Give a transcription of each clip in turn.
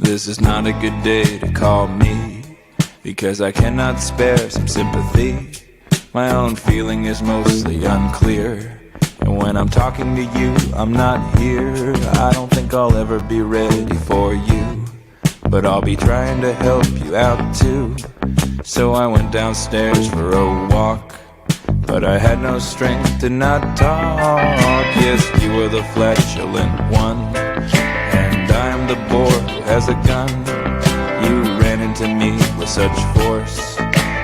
This is not a good day to call me, because I cannot spare some sympathy. My own feeling is mostly unclear, and when I'm talking to you, I'm not here. I don't think I'll ever be ready for you, but I'll be trying to help you out too. So I went downstairs for a walk, but I had no strength to not talk. Yes, you were the flatulent one, and I'm the boy who has a gun. You ran into me with such force.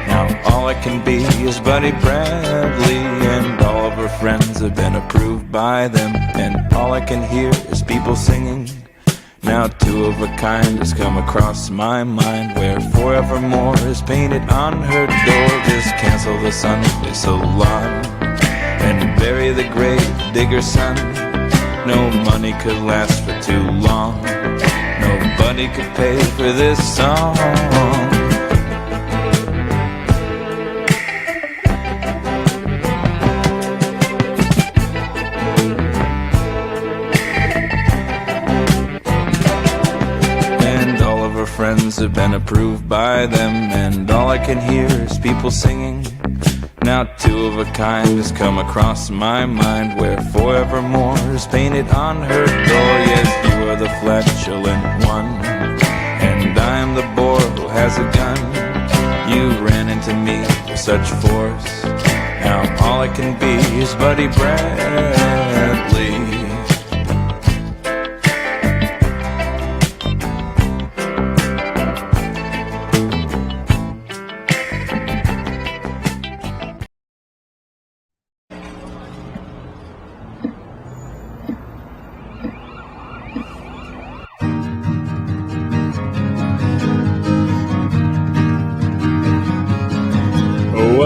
Now all I can be is Buddy Bradley, and all of her friends have been approved by them, and all I can hear is people singing. Now two of a kind has come across my mind, where forevermore is painted on her door. Just cancel the Sunday salon and bury the grave digger son. No money could last for too long. Nobody could pay for this song. Friends have been approved by them, and all I can hear is people singing. Now two of a kind has come across my mind, where forevermore is painted on her door. Yes, you are the flatulent one, and I am the boy who has a gun. You ran into me with such force. Now all I can be is Buddy Bradley.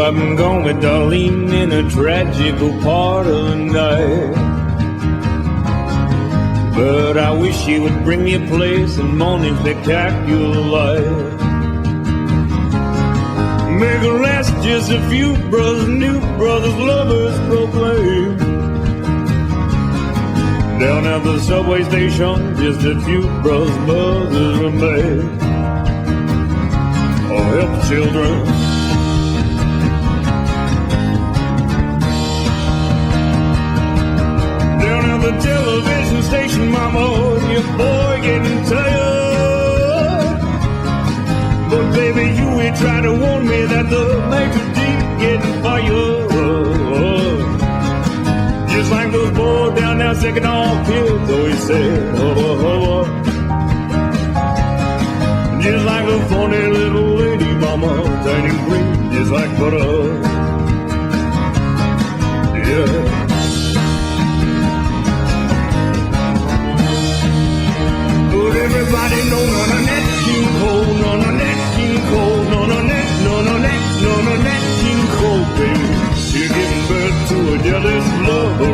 I'm gone with Darlene in a tragical part of the night, but I wish she would bring me a place in morning spectacular light. Make it last just a few brothers, new brothers, lovers proclaim. Down at the subway station, just a few brothers, mothers remain. Oh, help children. The television station, mama, your boy getting tired. But baby, you ain't trying to warn me that the major deep getting fired. Just like those boys down there second all kids always said, oh. Just like a funny little lady, mama, turning green just like butter. Yeah. Everybody know Nat King Cole, Nat King Cole, Nat King Cole, baby. You're giving birth to a jealous lover.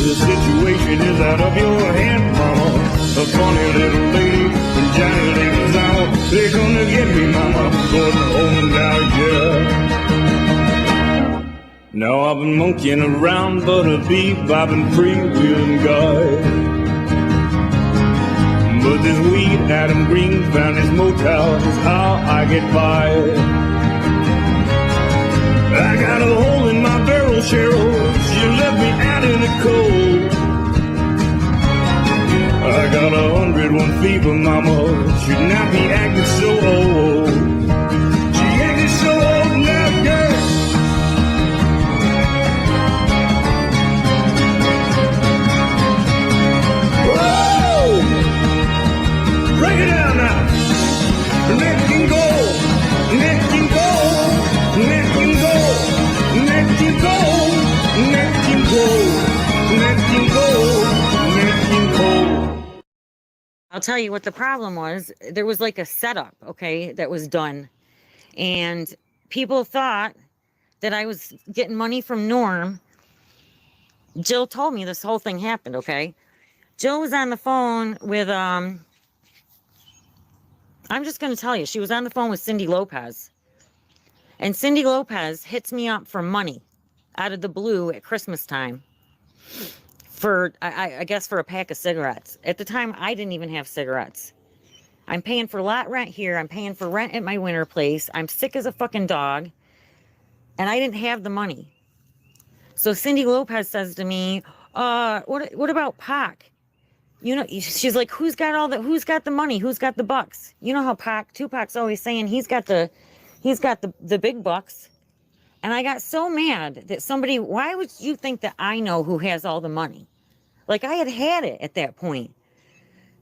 The situation is out of your hand, mama. A funny little lady and Johnny Lady's out. They're gonna get me, mama. Going home now, yeah. Now I've been monkeying around, but a beep, I've been freewheeling guy. But this weed Adam Green found his motel is how I get by. I got a hole in my barrel, Cheryl. She left me out in the cold. I got 101 fever, mama. Should not be acting so old. She acting so old now, girl. Break it down now. Let him go. Let him go. Let him go. Let him go. Let him go. Let him go. Let him go. I'll tell you what the problem was. There was like a setup, okay, that was done. And people thought that I was getting money from Norm. Jill told me this whole thing happened, okay? Jill was on the phone with I'm just going to tell you, she was on the phone with Cindy Lopez. And Cindy Lopez hits me up for money out of the blue at Christmas time for, I guess, for a pack of cigarettes. At the time, I didn't even have cigarettes. I'm paying for lot rent here. I'm paying for rent at my winter place. I'm sick as a fucking dog. And I didn't have the money. So Cindy Lopez says to me, what about Pac? You know, she's like, who's got the money? Who's got the bucks? You know how Tupac's always saying he's got the big bucks. And I got so mad that why would you think that I know who has all the money? Like I had it at that point.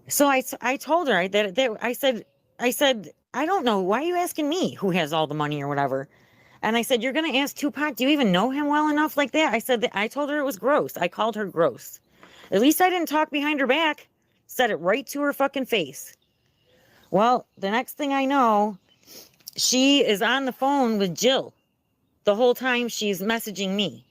So I told her I said, I don't know. Why are you asking me who has all the money or whatever? And I said, you're going to ask Tupac, do you even know him well enough like that? I said that I told her it was gross. I called her gross. At least I didn't talk behind her back. Said it right to her fucking face. Well, the next thing I know, she is on the phone with Jill. The whole time she's messaging me.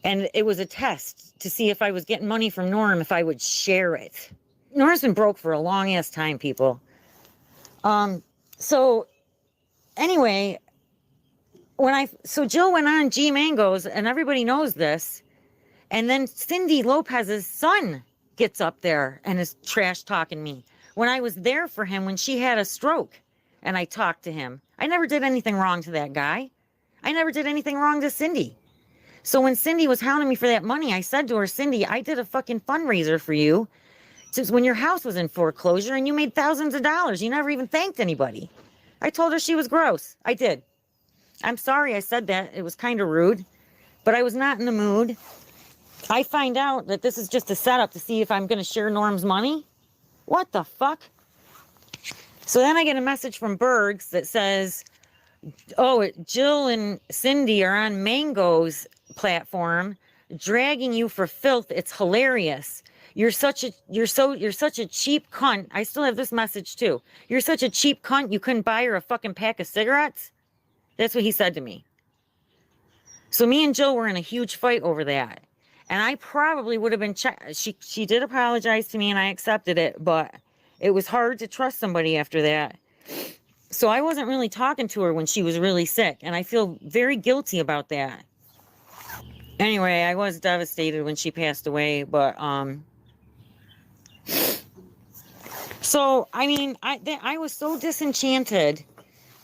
And it was a test to see if I was getting money from Norm, if I would share it. Norm's been broke for a long ass time, people. So anyway, so Jill went on G Mangoes, and everybody knows this. And then Cindy Lopez's son gets up there and is trash talking me. When I was there for him when she had a stroke and I talked to him. I never did anything wrong to that guy. I never did anything wrong to Cindy. So when Cindy was hounding me for that money, I said to her, Cindy, I did a fucking fundraiser for you when your house was in foreclosure and you made thousands of dollars. You never even thanked anybody. I told her she was gross. I did. I'm sorry I said that. It was kind of rude, but I was not in the mood. I find out that this is just a setup to see if I'm going to share Norm's money. What the fuck? So then I get a message from Bergs that says, oh, Jill and Cindy are on Mango's platform dragging you for filth. It's hilarious. You're such a cheap cunt. I still have this message too. You're such a cheap cunt. You couldn't buy her a fucking pack of cigarettes. That's what he said to me. So me and Jill were in a huge fight over that. And I probably would have been she did apologize to me and I accepted it, but it was hard to trust somebody after that. So I wasn't really talking to her when she was really sick, and I feel very guilty about that. Anyway, I was devastated when she passed away, but so I mean, I was so disenchanted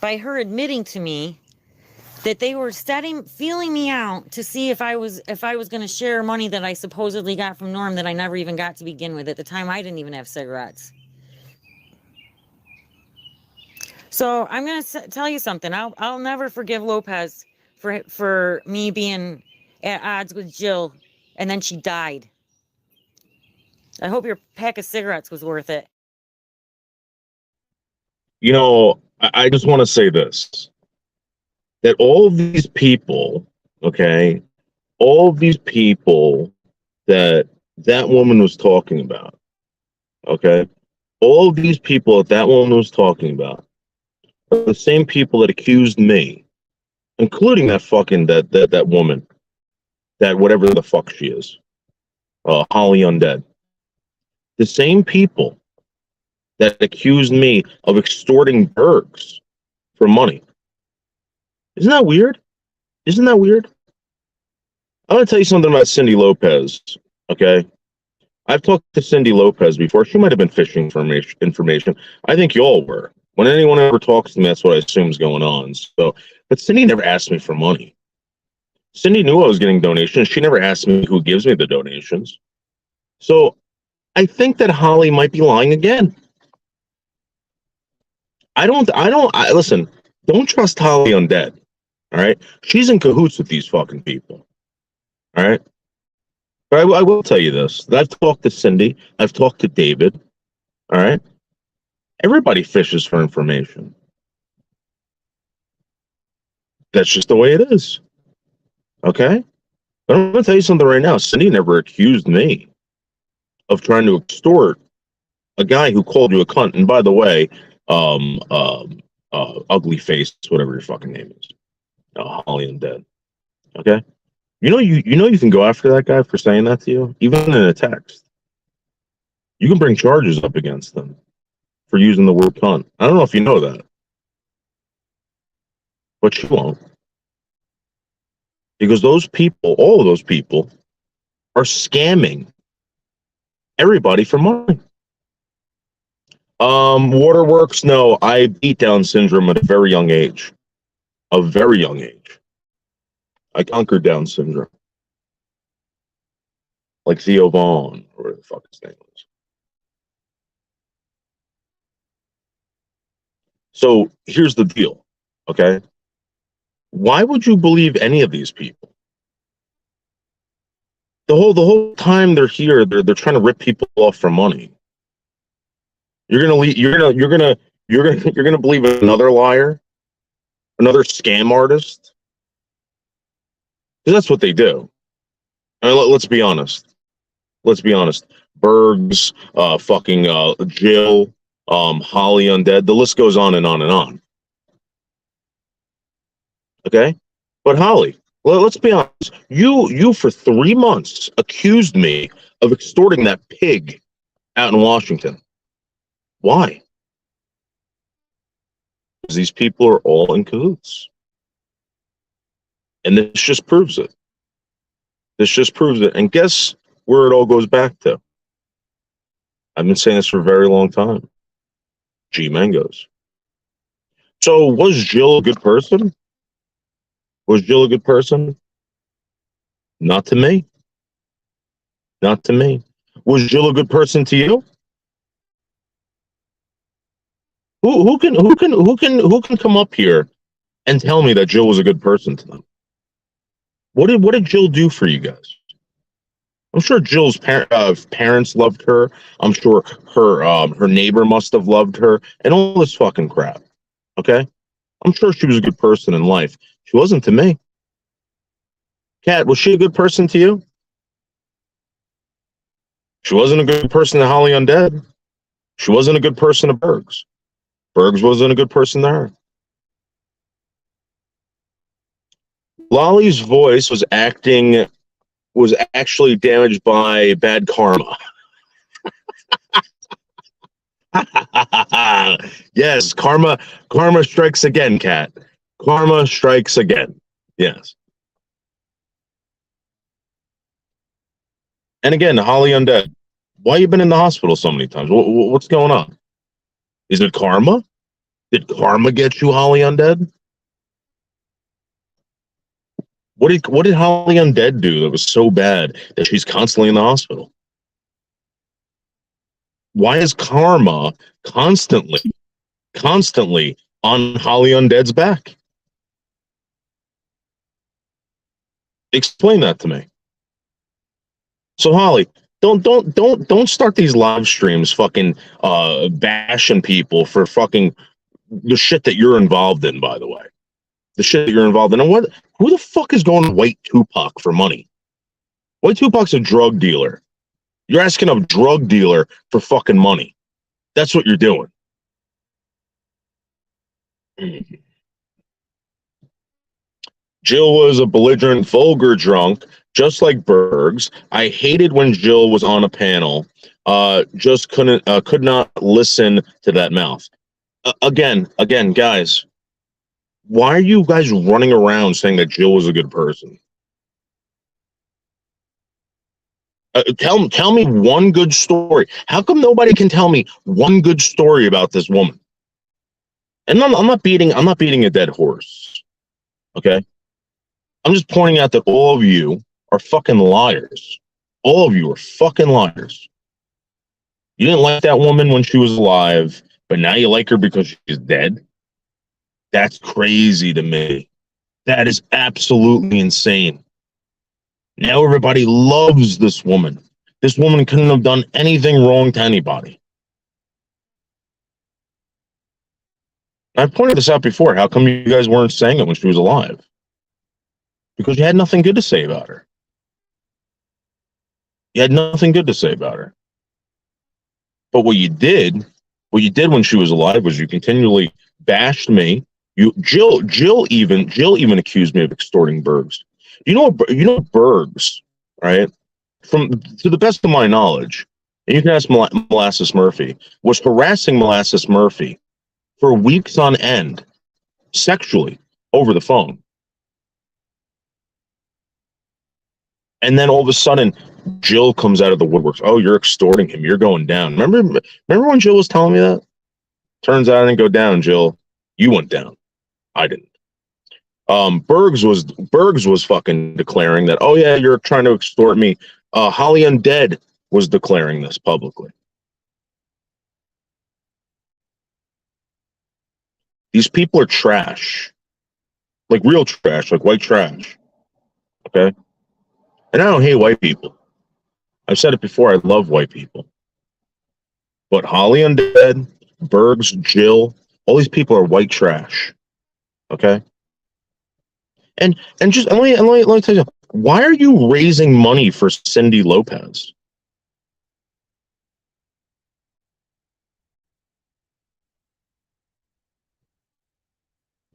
by her admitting to me that they were feeling me out to see if I was going to share money that I supposedly got from Norm that I never even got to begin with. At the time, I didn't even have cigarettes. So I'm going to tell you something. I'll never forgive Lopez for me being at odds with Jill, and then she died. I hope your pack of cigarettes was worth it. You know, I just want to say this. That all of these people, okay, all of these people that woman was talking about, okay, all of these people that woman was talking about are the same people that accused me, including that fucking that woman, that whatever the fuck she is, Holly Undead. The same people that accused me of extorting Bergs for money. Isn't that weird? Isn't that weird? I'm going to tell you something about Cindy Lopez, okay? I've talked to Cindy Lopez before. She might have been fishing for information. I think you all were. When anyone ever talks to me, that's what I assume is going on. So, but Cindy never asked me for money. Cindy knew I was getting donations. She never asked me who gives me the donations. So I think that Holly might be lying again. Listen, don't trust Holly Undead. All right, she's in cahoots with these fucking people. All right, but I will tell you this: that I've talked to Cindy, I've talked to David. All right, everybody fishes for information. That's just the way it is. Okay, but I'm going to tell you something right now. Cindy never accused me of trying to extort a guy who called you a cunt. And by the way, ugly face, whatever your fucking name is. Holly Undead. Okay, you know you can go after that guy for saying that to you, even in a text. You can bring charges up against them for using the word cunt. I don't know if you know that, but you won't, because those people, all of those people, are scamming everybody for money. Waterworks. No, I beat Down syndrome at a very young age. A very young age. I conquered Down syndrome. Like Theo Vaughn, or whatever the fuck his name was. So here's the deal, okay? Why would you believe any of these people? The whole time they're here, they're trying to rip people off for money. You're gonna believe another liar, another scam artist, because that's what they do. I mean, let's be honest. Let's be honest. Bergs, fucking Jill, Holly Undead. The list goes on and on and on. Okay, but Holly, let's be honest. You for 3 months accused me of extorting that pig out in Washington. Why? Because these people are all in cahoots, and this just proves it. This just proves it. And guess where it all goes back to? I've been saying this for a very long time. G Mangoes. So was Jill a good person? Was Jill a good person? Not to me. Not to me. Was Jill a good person to you? Who can come up here and tell me that Jill was a good person to them? What did Jill do for you guys? I'm sure Jill's parents loved her. I'm sure her neighbor must have loved her, and all this fucking crap. Okay, I'm sure she was a good person in life. She wasn't to me. Kat, was she a good person to you? She wasn't a good person to Holly Undead. She wasn't a good person to Bergs. Bergs wasn't a good person to her. Lolly's voice was actually damaged by bad karma. Yes, karma strikes again, Kat. Karma strikes again. Yes. And again, Holly Undead, why you been in the hospital so many times? What's going on? Is it karma? Did karma get you, Holly Undead? What did Holly Undead do that was so bad that she's constantly in the hospital? Why is karma constantly on Holly Undead's back? Explain that to me. So Holly, don't start these live streams fucking bashing people for fucking the shit that you're involved in, by the way. The shit that you're involved in. And who the fuck is going to White Tupac for money? White Tupac's a drug dealer. You're asking a drug dealer for fucking money. That's what you're doing. Jill was a belligerent, vulgar drunk, just like Bergs. I hated when Jill was on a panel. Just could not listen to that mouth. Again, guys, why are you guys running around saying that Jill was a good person? Tell me one good story. How come nobody can tell me one good story about this woman? And I'm not beating a dead horse. Okay? I'm just pointing out that all of you are fucking liars. All of you are fucking liars. You didn't like that woman when she was alive, but now you like her because she's dead? That's crazy to me. That is absolutely insane. Now everybody loves this woman. This woman couldn't have done anything wrong to anybody. I've pointed this out before. How come you guys weren't saying it when she was alive? Because you had nothing good to say about her. You had nothing good to say about her. But what you did when she was alive was you continually bashed me. Jill even accused me of extorting Bergs. You know Bergs, right? To the best of my knowledge, and you can ask Molasses Murphy, was harassing Molasses Murphy for weeks on end, sexually, over the phone. And then all of a sudden, Jill comes out of the woodworks. Oh, you're extorting him. You're going down. Remember when Jill was telling me that? Turns out I didn't go down, Jill. You went down. I didn't. Bergs was fucking declaring that, oh yeah, you're trying to extort me. Holly Undead was declaring this publicly. These people are trash. Like real trash, like white trash. Okay? And I don't hate white people. I've said it before, I love white people. But Holly Undead, Bergs, Jill, all these people are white trash. Okay? And let me tell you, why are you raising money for Cindy Lopez?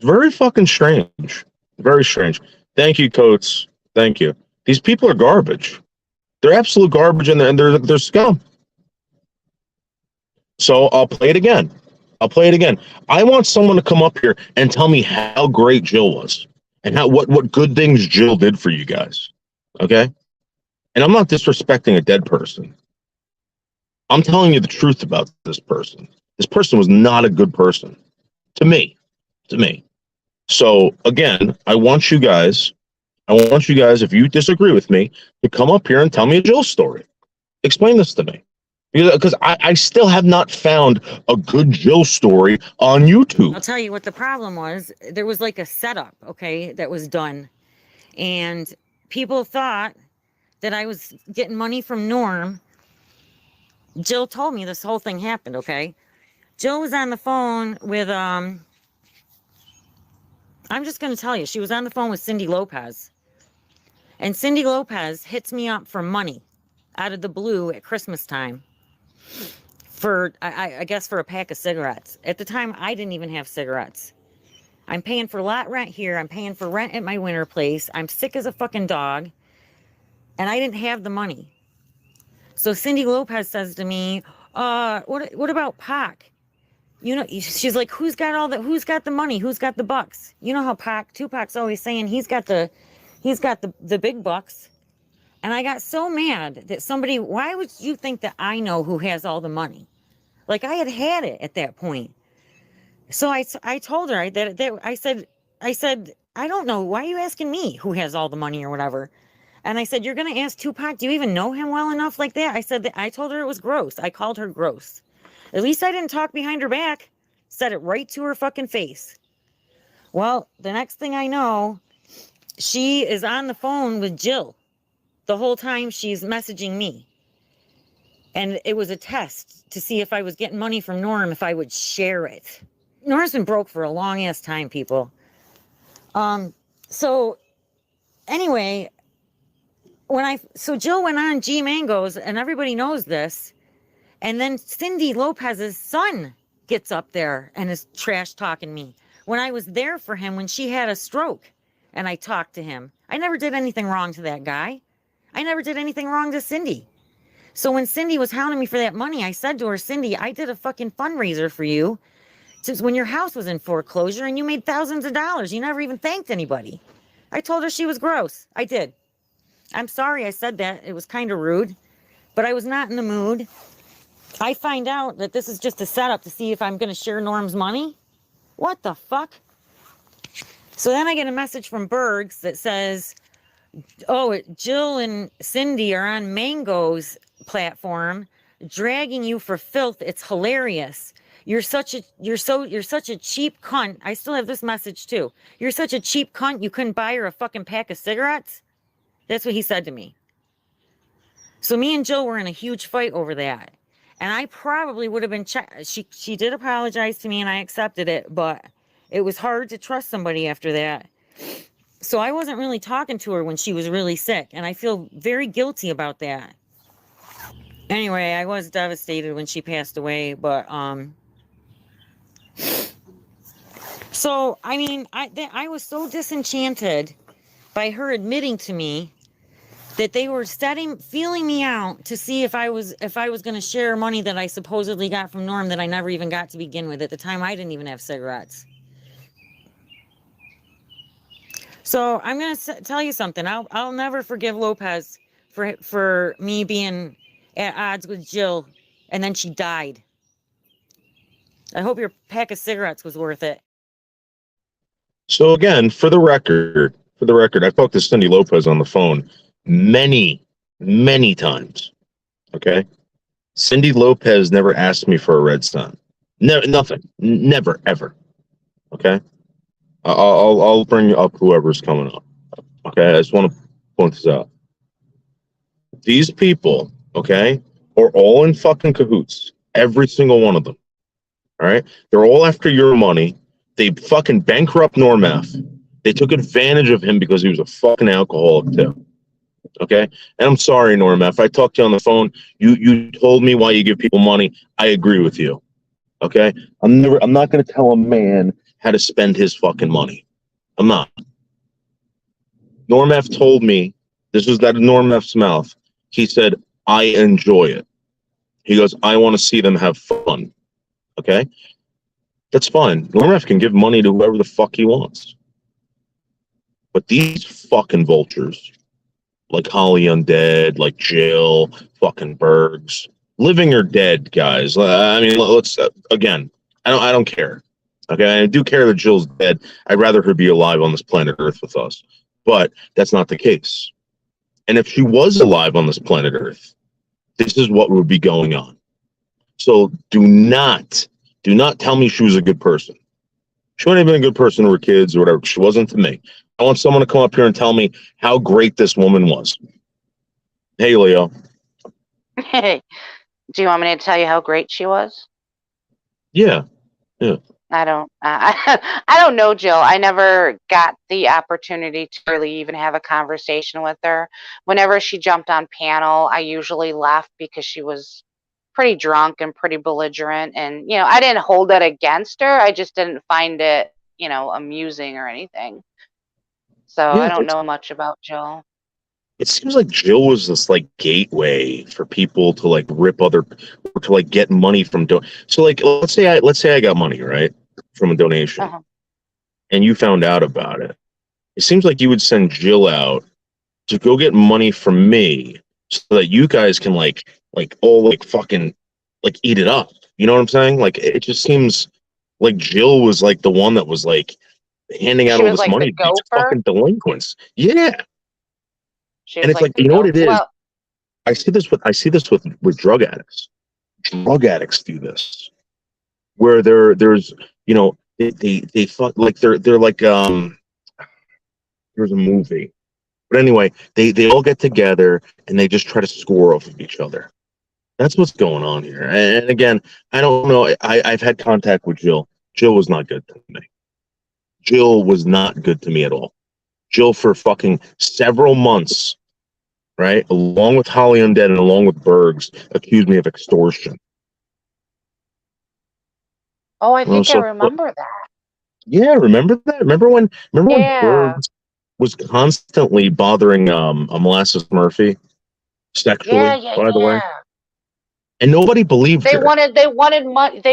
Very fucking strange. Very strange. Thank you, Coates. Thank you. These people are garbage. They're absolute garbage, and they're scum. So I'll play it again. I want someone to come up here and tell me how great Jill was and what good things Jill did for you guys. Okay? And I'm not disrespecting a dead person. I'm telling you the truth about this person. This person was not a good person. To me. So again, I want you guys, if you disagree with me, to come up here and tell me a Jill story. Explain this to me. Because I still have not found a good Jill story on YouTube. I'll tell you what the problem was. There was like a setup, okay, that was done. And people thought that I was getting money from Norm. Jill told me this whole thing happened, okay? Jill was on the phone with, I'm just going to tell you, she was on the phone with Cindy Lopez. And Cindy Lopez hits me up for money out of the blue at Christmas time for, I guess, for a pack of cigarettes. At the time, I didn't even have cigarettes. I'm paying for lot rent here. I'm paying for rent at my winter place. I'm sick as a fucking dog. And I didn't have the money. So Cindy Lopez says to me, what about Pac? You know, she's like, who's got the money? Who's got the bucks? You know how Tupac's always saying he's got the big bucks. And I got so mad that why would you think that I know who has all the money? Like I had it at that point. So I told her I said, I don't know. Why are you asking me who has all the money or whatever? And I said, you're going to ask Tupac, do you even know him well enough like that? I said that I told her it was gross. I called her gross. At least I didn't talk behind her back. Said it right to her fucking face. Well, the next thing I know, she is on the phone with Jill. The whole time she's messaging me. And it was a test to see if I was getting money from Norm, if I would share it. Norm's been broke for a long ass time, people. So anyway, so Jill went on G Mangoes, and everybody knows this. And then Cindy Lopez's son gets up there and is trash talking me. When I was there for him when she had a stroke and I talked to him. I never did anything wrong to that guy. I never did anything wrong to Cindy. So when Cindy was hounding me for that money, I said to her, Cindy, I did a fucking fundraiser for you since when your house was in foreclosure and you made thousands of dollars. You never even thanked anybody. I told her she was gross. I did. I'm sorry I said that. It was kind of rude, but I was not in the mood. I find out that this is just a setup to see if I'm going to share Norm's money. What the fuck? So then I get a message from Bergs that says, oh, Jill and Cindy are on Mango's platform dragging you for filth. It's hilarious. You're such a cheap cunt. I still have this message too. You're such a cheap cunt. You couldn't buy her a fucking pack of cigarettes. That's what he said to me. So me and Jill were in a huge fight over that. And I probably would have been she did apologize to me and I accepted it, but it was hard to trust somebody after that. So I wasn't really talking to her when she was really sick, and I feel very guilty about that. Anyway, I was devastated when she passed away, but so I mean, I was so disenchanted by her admitting to me that they were feeling me out to see if I was going to share money that I supposedly got from Norm that I never even got to begin with. At the time, I didn't even have cigarettes. So I'm going to tell you something. I'll never forgive Lopez for me being at odds with Jill, and then she died. I hope your pack of cigarettes was worth it. So again, for the record, I talked to Cindy Lopez on the phone many times. Okay, Cindy Lopez never asked me for a red sun. Never, nothing, never, ever. Okay, I'll bring up whoever's coming up. Okay, I just want to point this out. These people, okay, are all in fucking cahoots. Every single one of them. All right, they're all after your money. They fucking bankrupt Normath. They took advantage of him because he was a fucking alcoholic too. Okay, and I'm sorry, Normath. I talked to you on the phone. You told me why you give people money. I agree with you. Okay, I'm not going to tell a man how to spend his fucking money. I'm not. Normath told me, this was out of Normath's mouth. He said, I enjoy it. He goes, I want to see them have fun. Okay, that's fine. Normath can give money to whoever the fuck he wants. But these fucking vultures, like Holly Undead, like Jill, fucking Bergs, living or dead, guys. I mean, let's again. I don't care. Okay, I do care that Jill's dead. I'd rather her be alive on this planet Earth with us. But that's not the case. And if she was alive on this planet Earth, this is what would be going on. So do not tell me she was a good person. She wouldn't have been a good person to her kids or whatever. She wasn't to me. I want someone to come up here and tell me how great this woman was. Hey, Leo. Hey, do you want me to tell you how great she was? Yeah. I don't know Jill. I never got the opportunity to really even have a conversation with her. Whenever she jumped on panel, I usually left because she was pretty drunk and pretty belligerent. And, I didn't hold it against her. I just didn't find it, amusing or anything. So Yeah, I don't know much about Jill. It seems like Jill was this like gateway for people to like rip other, or to like get money from. So like, let's say I got money, right, from a donation, and you found out about it. It seems like you would send Jill out to go get money from me so that you guys can like all like fucking like eat it up. You know what I'm saying? Like it just seems like Jill was like the one that was like handing out all this money to these fucking delinquents. Yeah. And it's like, you know what it is? Well, I see this with drug addicts. Drug addicts do this, where there's they fuck like they're like there's a movie, but anyway they all get together and they just try to score off of each other. That's what's going on here. And again, I don't know. I've had contact with Jill. Jill was not good to me. Jill was not good to me at all. Jill for fucking several months, right, along with Holly Undead and along with Bergs, accused me of extortion. Oh, I think I remember that. Yeah, remember that? Remember when Bergs was constantly bothering Molasses Murphy sexually, by the way? And nobody believed her. They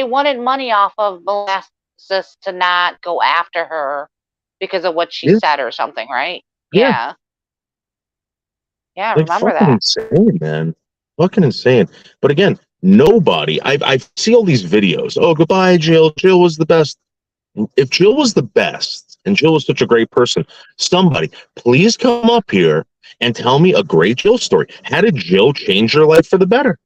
wanted money off of Molasses to not go after her because of what she said or something, right? Yeah, I remember that. Insane, man. Fucking insane. But again, nobody. I see all these videos. Oh, goodbye, Jill. Jill was the best. If Jill was the best, and Jill was such a great person, somebody please come up here and tell me a great Jill story. How did Jill change her life for the better?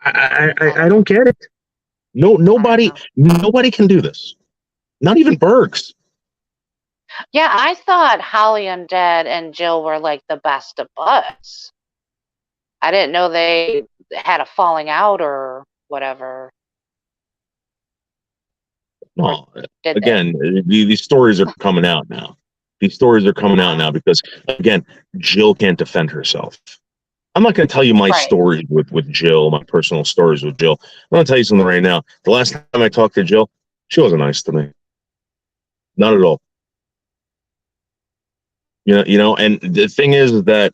I don't get it. Nobody can do this. Not even Bergs. Yeah, I thought Holly Undead and Jill were like the best of buds. I didn't know they had a falling out or whatever. No, again, these stories are coming out now. These stories are coming out now because, again, Jill can't defend herself. I'm not going to tell you my stories with Jill, my personal stories with Jill. I'm going to tell you something right now. The last time I talked to Jill, she wasn't nice to me. Not at all. You know, and the thing is that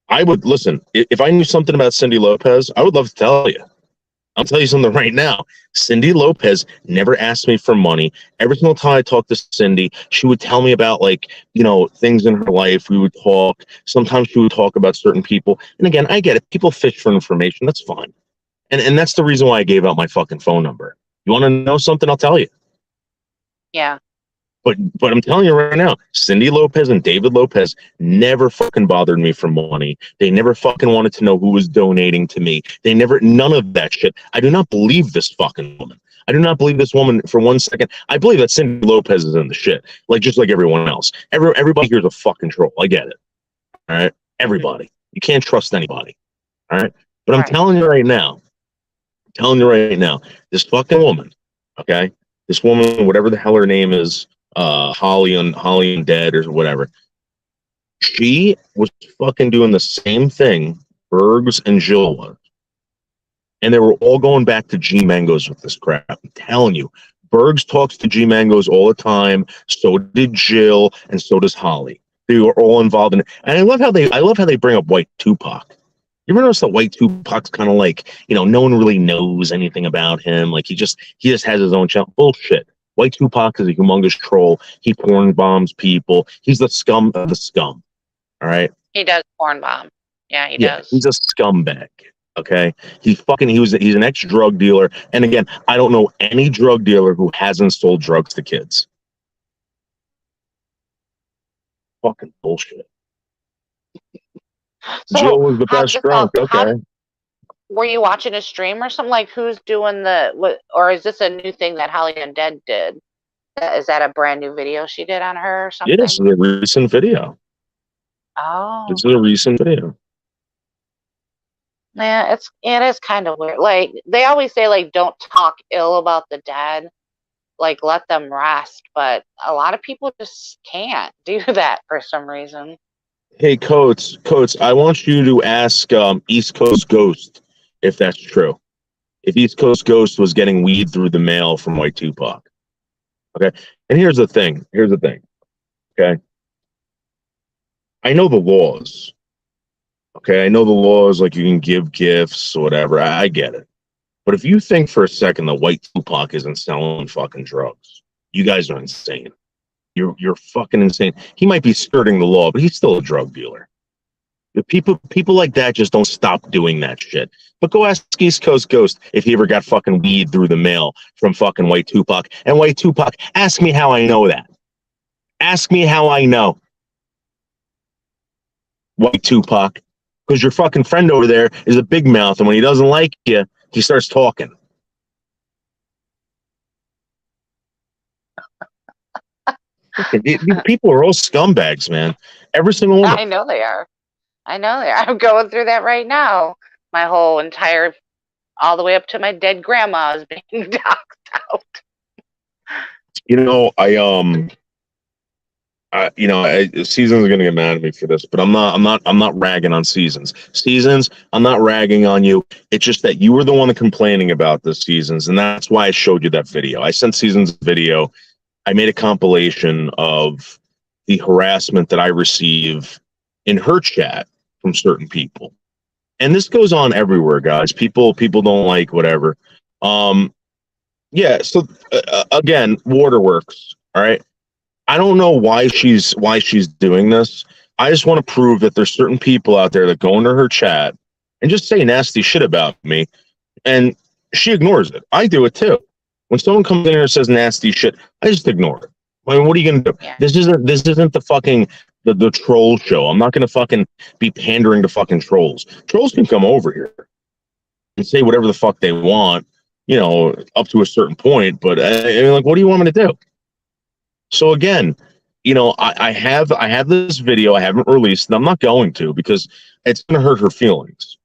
I would listen. If I knew something about Cindy Lopez, I would love to tell you. I'll tell you something right now. Cindy Lopez never asked me for money. Every single time I talked to Cindy, she would tell me about things in her life. We would talk. Sometimes she would talk about certain people. And again, I get it. People fish for information. That's fine. And that's the reason why I gave out my fucking phone number. You want to know something? I'll tell you. Yeah. But I'm telling you right now, Cindy Lopez and David Lopez never fucking bothered me for money. They never fucking wanted to know who was donating to me. They never, none of that shit. I do not believe this fucking woman. I do not believe this woman for 1 second. I believe that Cindy Lopez is in the shit, like just like everyone else. Everybody here's a fucking troll. I get it. All right, everybody. You can't trust anybody. All right, but I'm telling you right now. This fucking woman, okay, this woman, whatever the hell her name is, Holly and Dead or whatever. She was fucking doing the same thing Bergs and Jill was. And they were all going back to G Mangos with this crap. I'm telling you, Bergs talks to G Mangos all the time. So did Jill, and so does Holly. They were all involved in it. And I love how they bring up White Tupac. You ever notice that White Tupac's kind of like, no one really knows anything about him. Like he just has his own channel. Bullshit. White Tupac is a humongous troll. He porn bombs people. He's the scum of the scum. All right. He does porn bomb. Yeah, he does. He's a scumbag. Okay. He's an ex-drug dealer. And again, I don't know any drug dealer who hasn't sold drugs to kids. Fucking bullshit. So, Jill was the best drunk. Okay. Were you watching a stream or something? Like, who's doing or is this a new thing that Holly and Dead did? Is that a brand new video she did on her or something? It is a recent video. Oh. This is a recent video. Yeah, it is kind of weird. Like, they always say, like, don't talk ill about the dead. Like, let them rest. But a lot of people just can't do that for some reason. Hey, Coates, I want you to ask East Coast Ghost if that's true. If East Coast Ghost was getting weed through the mail from White Tupac. Okay. And here's the thing. Okay. I know the laws. Okay. I know the laws, like you can give gifts or whatever. I get it. But if you think for a second that White Tupac isn't selling fucking drugs, you guys are insane. You're fucking insane. He might be skirting the law, but he's still a drug dealer. The people like that just don't stop doing that shit. But go ask East Coast Ghost if he ever got fucking weed through the mail from fucking White Tupac. And White Tupac, ask me how I know that. Ask me how I know. White Tupac. Because your fucking friend over there is a big mouth, and when he doesn't like you, he starts talking. These people are all scumbags, man. Every single one. I know they are. I'm going through that right now. My whole entire, all the way up to my dead grandma is being doxed out. Seasons are gonna get mad at me for this, but I'm not ragging on Seasons. Seasons, I'm not ragging on you. It's just that you were the one complaining about the Seasons, and that's why I showed you that video. I sent Seasons a video. I made a compilation of the harassment that I receive in her chat from certain people. And this goes on everywhere, guys. People don't like whatever. So again, Waterworks, all right? I don't know why she's doing this. I just want to prove that there's certain people out there that go into her chat and just say nasty shit about me, and she ignores it. I do it too. When someone comes in here and says nasty shit, I just ignore it. I mean, what are you gonna do? Yeah. This isn't the fucking the troll show. I'm not gonna fucking be pandering to fucking trolls. Trolls can come over here and say whatever the fuck they want, up to a certain point. But I mean, like, what do you want me to do? So again, I have this video I haven't released, and I'm not going to because it's gonna hurt her feelings.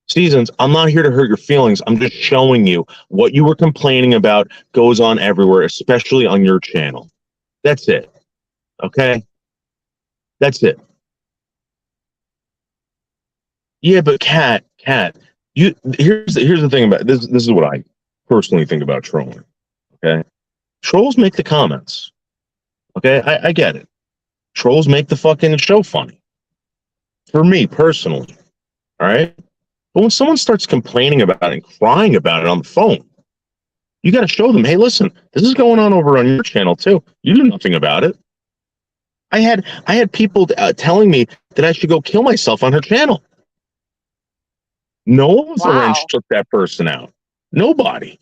Seasons, I'm not here to hurt your feelings. I'm just showing you what you were complaining about goes on everywhere, especially on your channel. That's it. Okay? That's it. Yeah, but Kat, here's the thing about this. This is what I personally think about trolling. Okay? Trolls make the comments. Okay? I get it. Trolls make the fucking show funny. For me, personally. All right? But when someone starts complaining about it and crying about it on the phone, you got to show them, hey, listen, this is going on over on your channel too. You do nothing about it. I had people telling me that I should go kill myself on her channel. No one with a Wow. wrench took that person out. Nobody.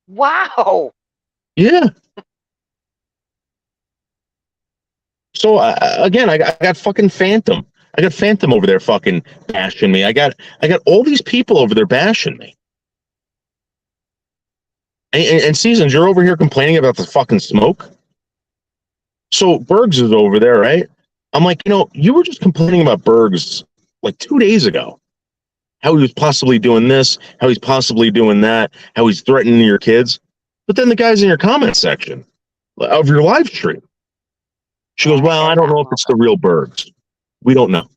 Wow. Yeah. So again, I got fucking Phantom. I got Phantom over there fucking bashing me. I got all these people over there bashing me. And Seasons, you're over here complaining about the fucking smoke. So Bergs is over there, right? I'm like, you were just complaining about Bergs like 2 days ago. How he was possibly doing this, how he's possibly doing that, how he's threatening your kids. But then the guy's in your comment section of your live stream. She goes, well, I don't know if it's the real Bergs. We don't know.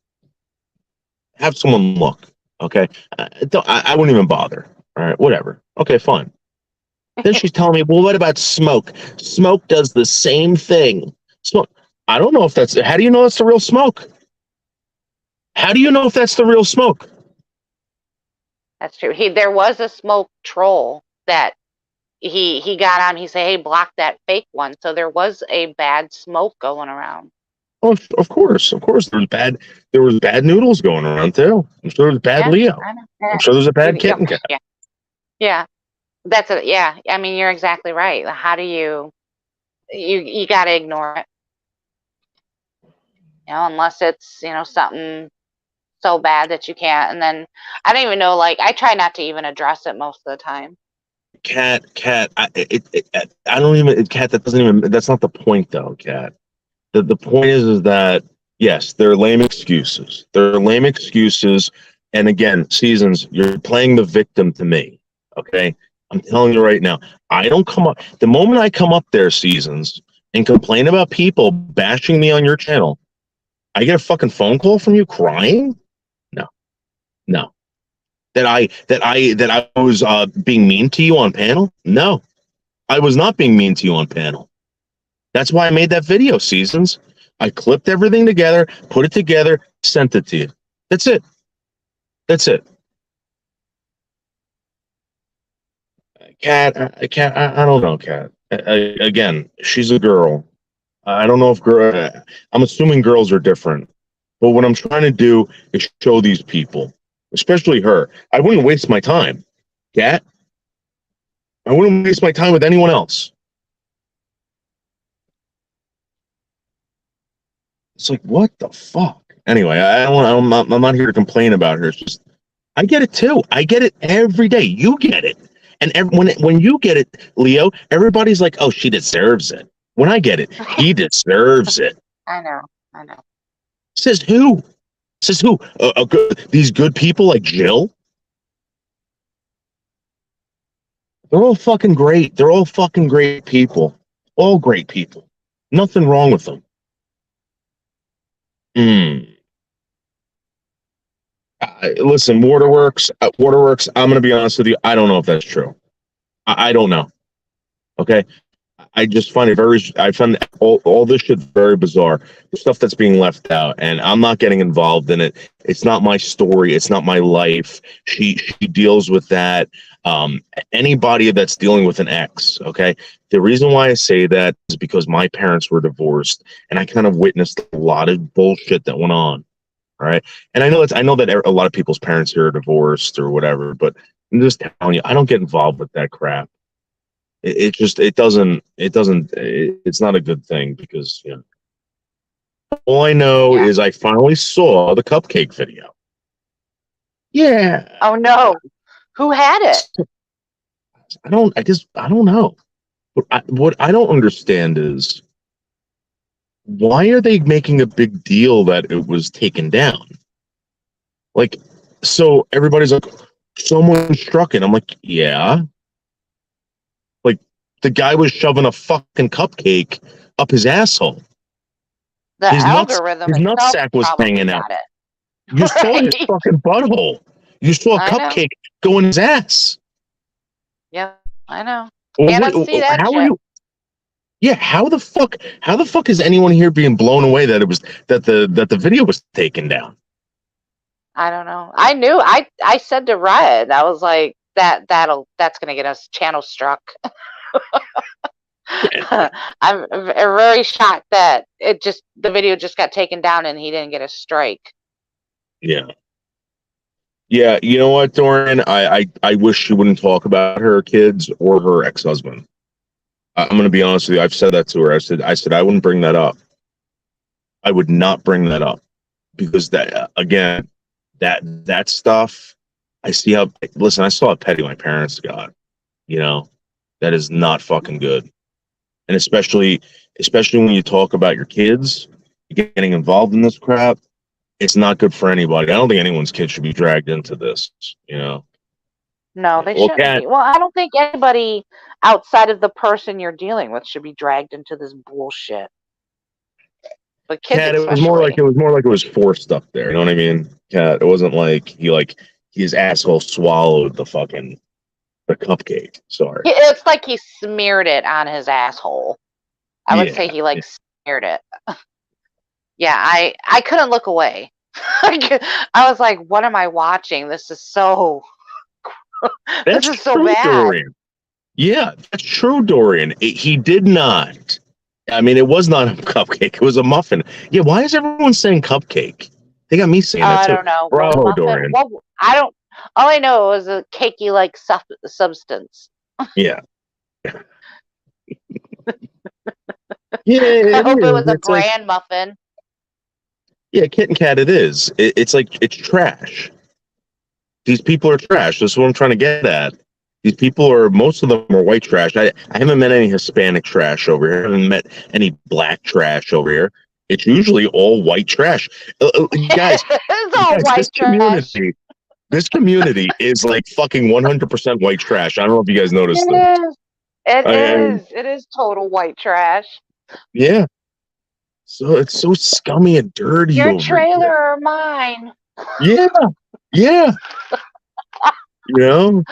Have someone look, okay? I wouldn't even bother. All right, whatever. Okay, fine. Then she's telling me, well, what about Smoke? Smoke does the same thing. Smoke. I don't know if that's... How do you know it's the real Smoke? How do you know if that's the real Smoke? That's true. There was a Smoke troll that he got on. He said, hey, block that fake one. So there was a bad Smoke going around. Oh, of course. There was bad Noodles going around too. I'm sure there was bad Leo. I'm sure there's a bad Kitten Kat. Yeah. That's it. Yeah. I mean, you're exactly right. How do you got to ignore it. Unless it's, something so bad that you can't. And then I don't even know, like, I try not to even address it most of the time. Kat, I don't even, Kat, that's not the point though, Kat. The point is that, yes, they're lame excuses. And again, Seasons, you're playing the victim to me. Okay. I'm telling you right now, I don't come up, the moment I come up there, Seasons, and complain about people bashing me on your channel, I get a fucking phone call from you crying? No. That I was being mean to you on panel? No. I was not being mean to you on panel. That's why I made that video, Seasons. I clipped everything together, put it together, sent it to you. That's it. Kat, I don't know, Kat. Again, she's a girl. I don't know if I'm assuming girls are different. But what I'm trying to do is show these people, especially her. I wouldn't waste my time, Kat. I wouldn't waste my time with anyone else. It's like, what the fuck? Anyway, I'm not here to complain about her. It's just, I get it too. I get it every day. You get it. And when you get it, Leo, everybody's like, oh, she deserves it. When I get it, he deserves it. I know. Says who? These good people like Jill? They're all fucking great. They're all fucking great people. All great people. Nothing wrong with them. Listen, Waterworks, I'm going to be honest with you. I don't know if that's true. I don't know. Okay. I just find I find all this shit very bizarre. The stuff that's being left out, and I'm not getting involved in it. It's not my story. It's not my life. She deals with that. Anybody that's dealing with an ex, okay? The reason why I say that is because my parents were divorced, and I kind of witnessed a lot of bullshit that went on. All right, and I know that a lot of people's parents here are divorced or whatever, but I'm just telling you, I don't get involved with that crap. It's not a good thing because all I know is I finally saw the cupcake video. Yeah. Oh no, who had it? I don't know. But what I don't understand is, why are they making a big deal that it was taken down? Like, so everybody's like, someone struck it. I'm like, yeah. Like, the guy was shoving a fucking cupcake up his asshole. His nutsack was hanging out. You saw his fucking butthole. You saw a cupcake go in his ass. Yep, I know. See that shit. Yeah, how the fuck is anyone here being blown away that it was that the video was taken down? I don't know. I knew. I said to Red, I was like, that's gonna get us channel struck. I'm very shocked that the video just got taken down and he didn't get a strike. Yeah. Yeah, you know what, Dorian? I wish she wouldn't talk about her kids or her ex-husband. I'm gonna be honest with you. I've said that to her. I said I wouldn't bring that up. I would not bring that up because that again, that stuff. I see how. Listen, I saw how petty my parents got. You know, that is not fucking good. And especially when you talk about your kids getting involved in this crap, it's not good for anybody. I don't think anyone's kid should be dragged into this. You know. No, Yeah. they Well, shouldn't Kat, be. Well, I don't think anybody outside of the person you're dealing with should be dragged into this bullshit. But kids Kat, it was more like especially. it was forced up there. You know what I mean? Kat, it wasn't like his asshole swallowed the cupcake. Sorry. It's like he smeared it on his asshole. I would say Yeah. he like smeared it. Yeah, I couldn't look away. I was like, what am I watching? This is so That's this is so true, bad. Dorian. Yeah, that's true, Dorian. He did not. I mean, it was not a cupcake. It was a muffin. Yeah, why is everyone saying cupcake? They got me saying that I too. don't know. Was Bravo, muffin? Dorian. What? I don't. All I know was a cakey like substance. Yeah. Yeah, I it hope it is. was a It's like, bran muffin. yeah, Kit and Kat, it is. It's like, it's trash. These people are trash. That's what I'm trying to get at. These people are, most of them are white trash. I haven't met any Hispanic trash over here. I haven't met any black trash over here. It's usually all white trash. Guys, It's all white trash. this community is like fucking 100% white trash. I don't know if you guys noticed It this. is. It I- is. It is total white trash. Yeah. So it's so scummy and dirty Your over trailer or mine? here. Yeah. Yeah. You know?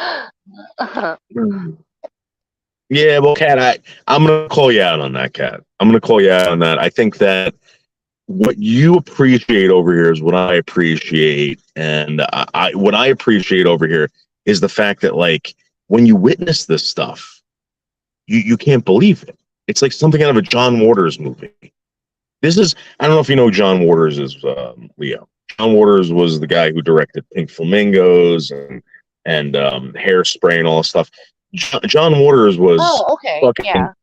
Yeah, well, Kat, I'm gonna call you out on that, Kat. I'm gonna call you out on that. I think that what you appreciate over here is what I appreciate, and what I appreciate over here is the fact that, like, when you witness this stuff, you can't believe it. It's like something out of a John Waters movie. This is, I don't know if you know who John Waters is, Leo. John Waters was the guy who directed Pink Flamingos and Hairspray and all that stuff. John Waters was Oh, okay. fucking, Yeah.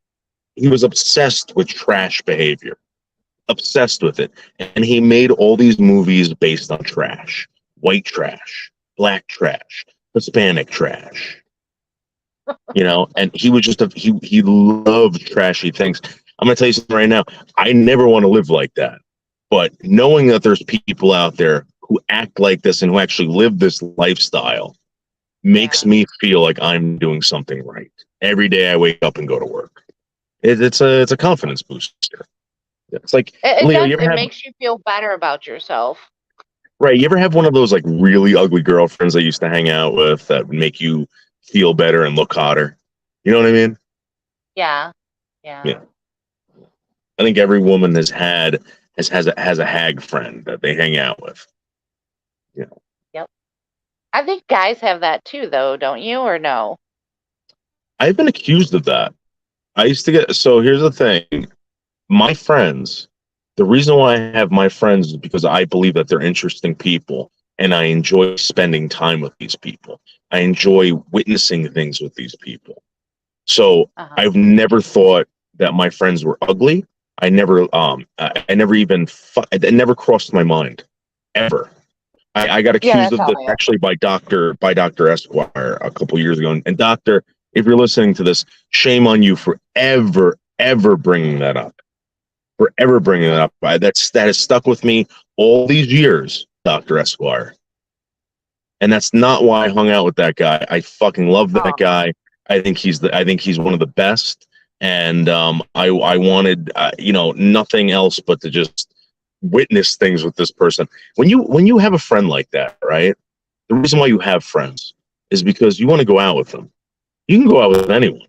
he was obsessed with trash behavior, obsessed with it. And he made all these movies based on trash, white trash, black trash, Hispanic trash. You know, and he was just he loved trashy things. I'm gonna tell you something right now. I never want to live like that. But knowing that there's people out there who act like this and who actually live this lifestyle makes me feel like I'm doing something right. Every day I wake up and go to work. It's a confidence booster. It's like, Leo, you ever It have, makes you feel better about yourself. right? You ever have one of those like really ugly girlfriends that you used to hang out with that would make you feel better and look hotter? You know what I mean? Yeah. Yeah. Yeah. I think every woman has a hag friend that they hang out with. Yeah. Yep. I think guys have that too, though, don't you? Or no? I've been accused of that. I used to get, so here's the thing. My friends, the reason why I have my friends is because I believe that they're interesting people and I enjoy spending time with these people. I enjoy witnessing things with these people. So I've never thought that my friends were ugly. I never even, it never crossed my mind ever. I got accused of this actually by Dr. Esquire a couple years ago. And Doctor, if you're listening to this, shame on you for ever bringing that up. Forever bringing it up. That has stuck with me all these years, Dr. Esquire. And that's not why I hung out with that guy. I fucking love that guy. I think he's one of the best. And I wanted nothing else but to just witness things with this person. When you have a friend like that, right? The reason why you have friends is because you want to go out with them. You can go out with anyone.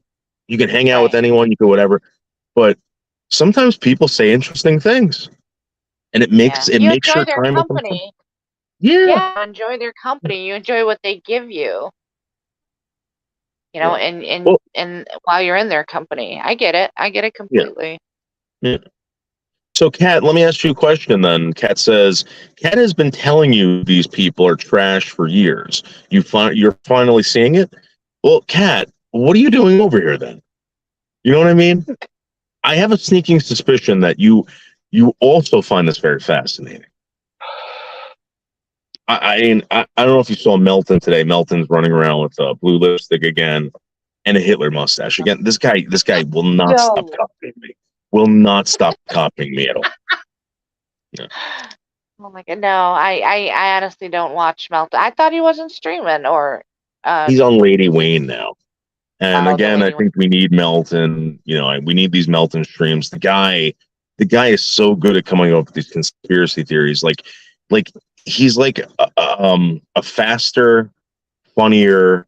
You can hang out with anyone, you can whatever. But sometimes people say interesting things. And it makes your time company. Yeah. Enjoy their company. You enjoy what they give you. You know, and while you're in their company. I get it completely. Yeah. So, Kat, let me ask you a question then. Kat says, Kat has been telling you these people are trash for years. You're finally seeing it? Well, Kat, what are you doing over here then? You know what I mean? I have a sneaking suspicion that you also find this very fascinating. I don't know if you saw Melton today. Melton's running around with blue lipstick again and a Hitler mustache. Again, this guy will not stop copying me. Will not stop copying me at all. Yeah. Oh my god, no! I honestly don't watch Melton. I thought he wasn't streaming or. He's on Lady Wayne now, and again, I Lady think we need Melton. You know, we need these Melton streams. The guy is so good at coming up with these conspiracy theories. Like he's like a faster, funnier,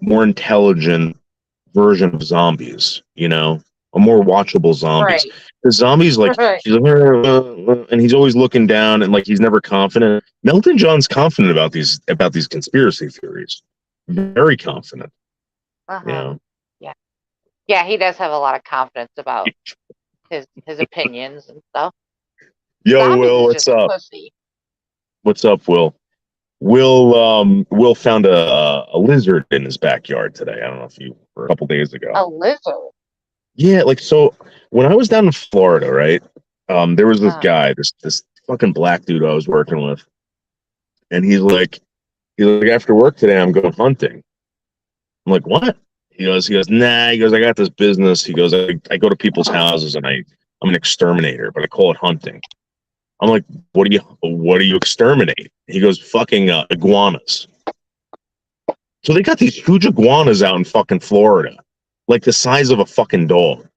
more intelligent version of zombies. You know, a more watchable zombies. Right. The zombies, like, he's like, and he's always looking down, and like he's never confident. Melton John's confident about these conspiracy theories. Very confident. Uh-huh. You know? Yeah, he does have a lot of confidence about his opinions and stuff. Yo, Zombies Will, is what's just up? pussy. What's up, Will? Will found a lizard in his backyard today. I don't know if you were a couple days ago. A lizard. Yeah, like, so when I was down in Florida, right? There was this guy, this fucking black dude I was working with, and he's like, after work today, I'm going hunting. I'm like, what? He goes, nah. He goes, I got this business. He goes, I go to people's houses and I'm an exterminator, but I call it hunting. I'm like, what do you exterminate? He goes, fucking iguanas. So they got these huge iguanas out in fucking Florida, like the size of a fucking dog.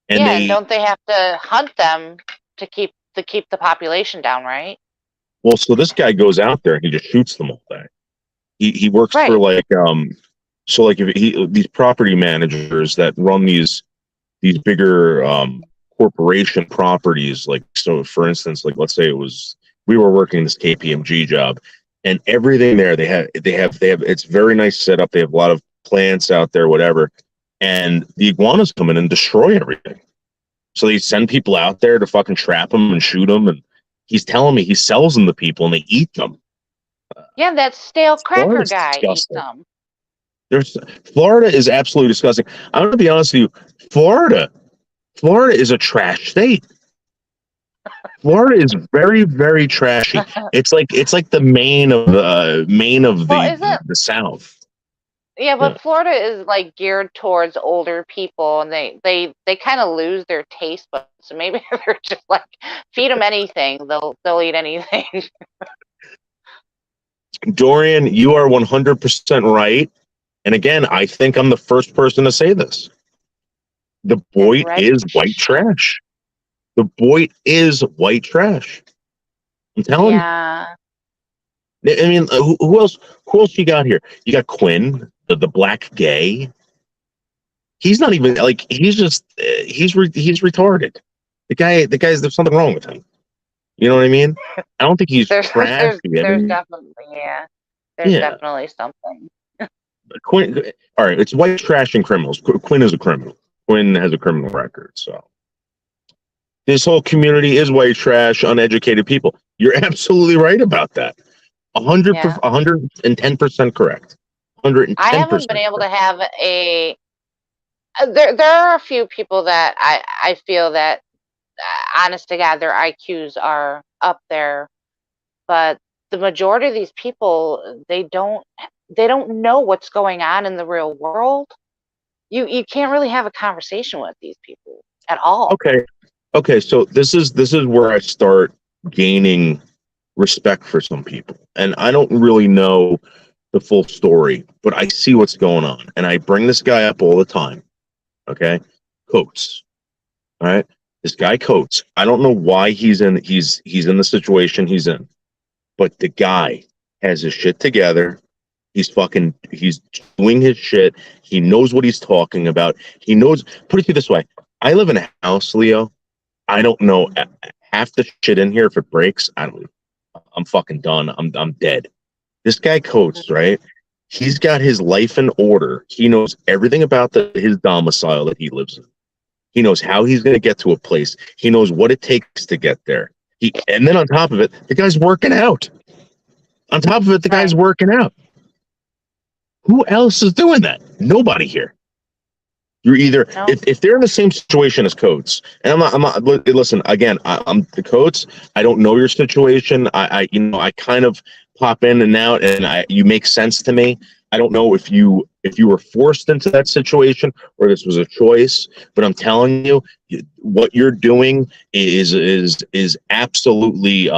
And don't they have to hunt them to keep the population down, right? Well, so this guy goes out there and he just shoots them all day. He works for like so like if these property managers that run these bigger corporation properties, like, so for instance, like, let's say we were working this KPMG job, and everything there they have it's very nice setup. They have a lot of plants out there, whatever, and the iguanas come in and destroy everything. So they send people out there to fucking trap them and shoot them, and he's telling me he sells them to people and they eat them. Yeah, that stale cracker Florida's guy disgusting. eats them. Florida is absolutely disgusting. I'm going to be honest with you. Florida is a trash state. Florida is very, very trashy. It's like the Maine of the South. Yeah, but Florida is like geared towards older people, and they kind of lose their taste buds. So maybe they're just like, feed them anything, they'll eat anything. Dorian, you are 100% right. And again, I think I'm the first person to say this. The Boyd is white trash. The Boyd is white trash. I'm telling you. I mean, who else you got here? You got Quinn, the black gay. He's not even like, he's just he's retarded. The guy's, there's something wrong with him. You know what I mean? I don't think he's trashy. There's definitely definitely something. Quinn, all right, it's white trash and criminals. Quinn is a criminal. Quinn has a criminal record, so this whole community is white trash, uneducated people. You're absolutely right about that. 110% correct. 110%. I haven't been able to have a. There are a few people that I feel that, honest to God, their IQs are up there, but the majority of these people, they don't know what's going on in the real world. You can't really have a conversation with these people at all. Okay. So this is where I start gaining respect for some people, and I don't really know the full story, but I see what's going on, and I bring this guy up all the time. Okay, Coates. All right, this guy Coates. I don't know why he's in the situation he's in, but the guy has his shit together. He's doing his shit. He knows what he's talking about. He knows. Put it this way: I live in a house, Leo. I don't know half the shit in here. If it breaks, I'm fucking done. I'm dead. This guy Coates, right? He's got his life in order. He knows everything about his domicile that he lives in. He knows how he's going to get to a place. He knows what it takes to get there. And then on top of it, the guy's working out. On top of it, the guy's working out. Who else is doing that? Nobody here. You're either if they're in the same situation as Coates, and I'm not. Listen, again, I'm the Coates. I don't know your situation. I kind of pop in and out, and you make sense to me. I don't know if you were forced into that situation or this was a choice, but I'm telling you, what you're doing is absolutely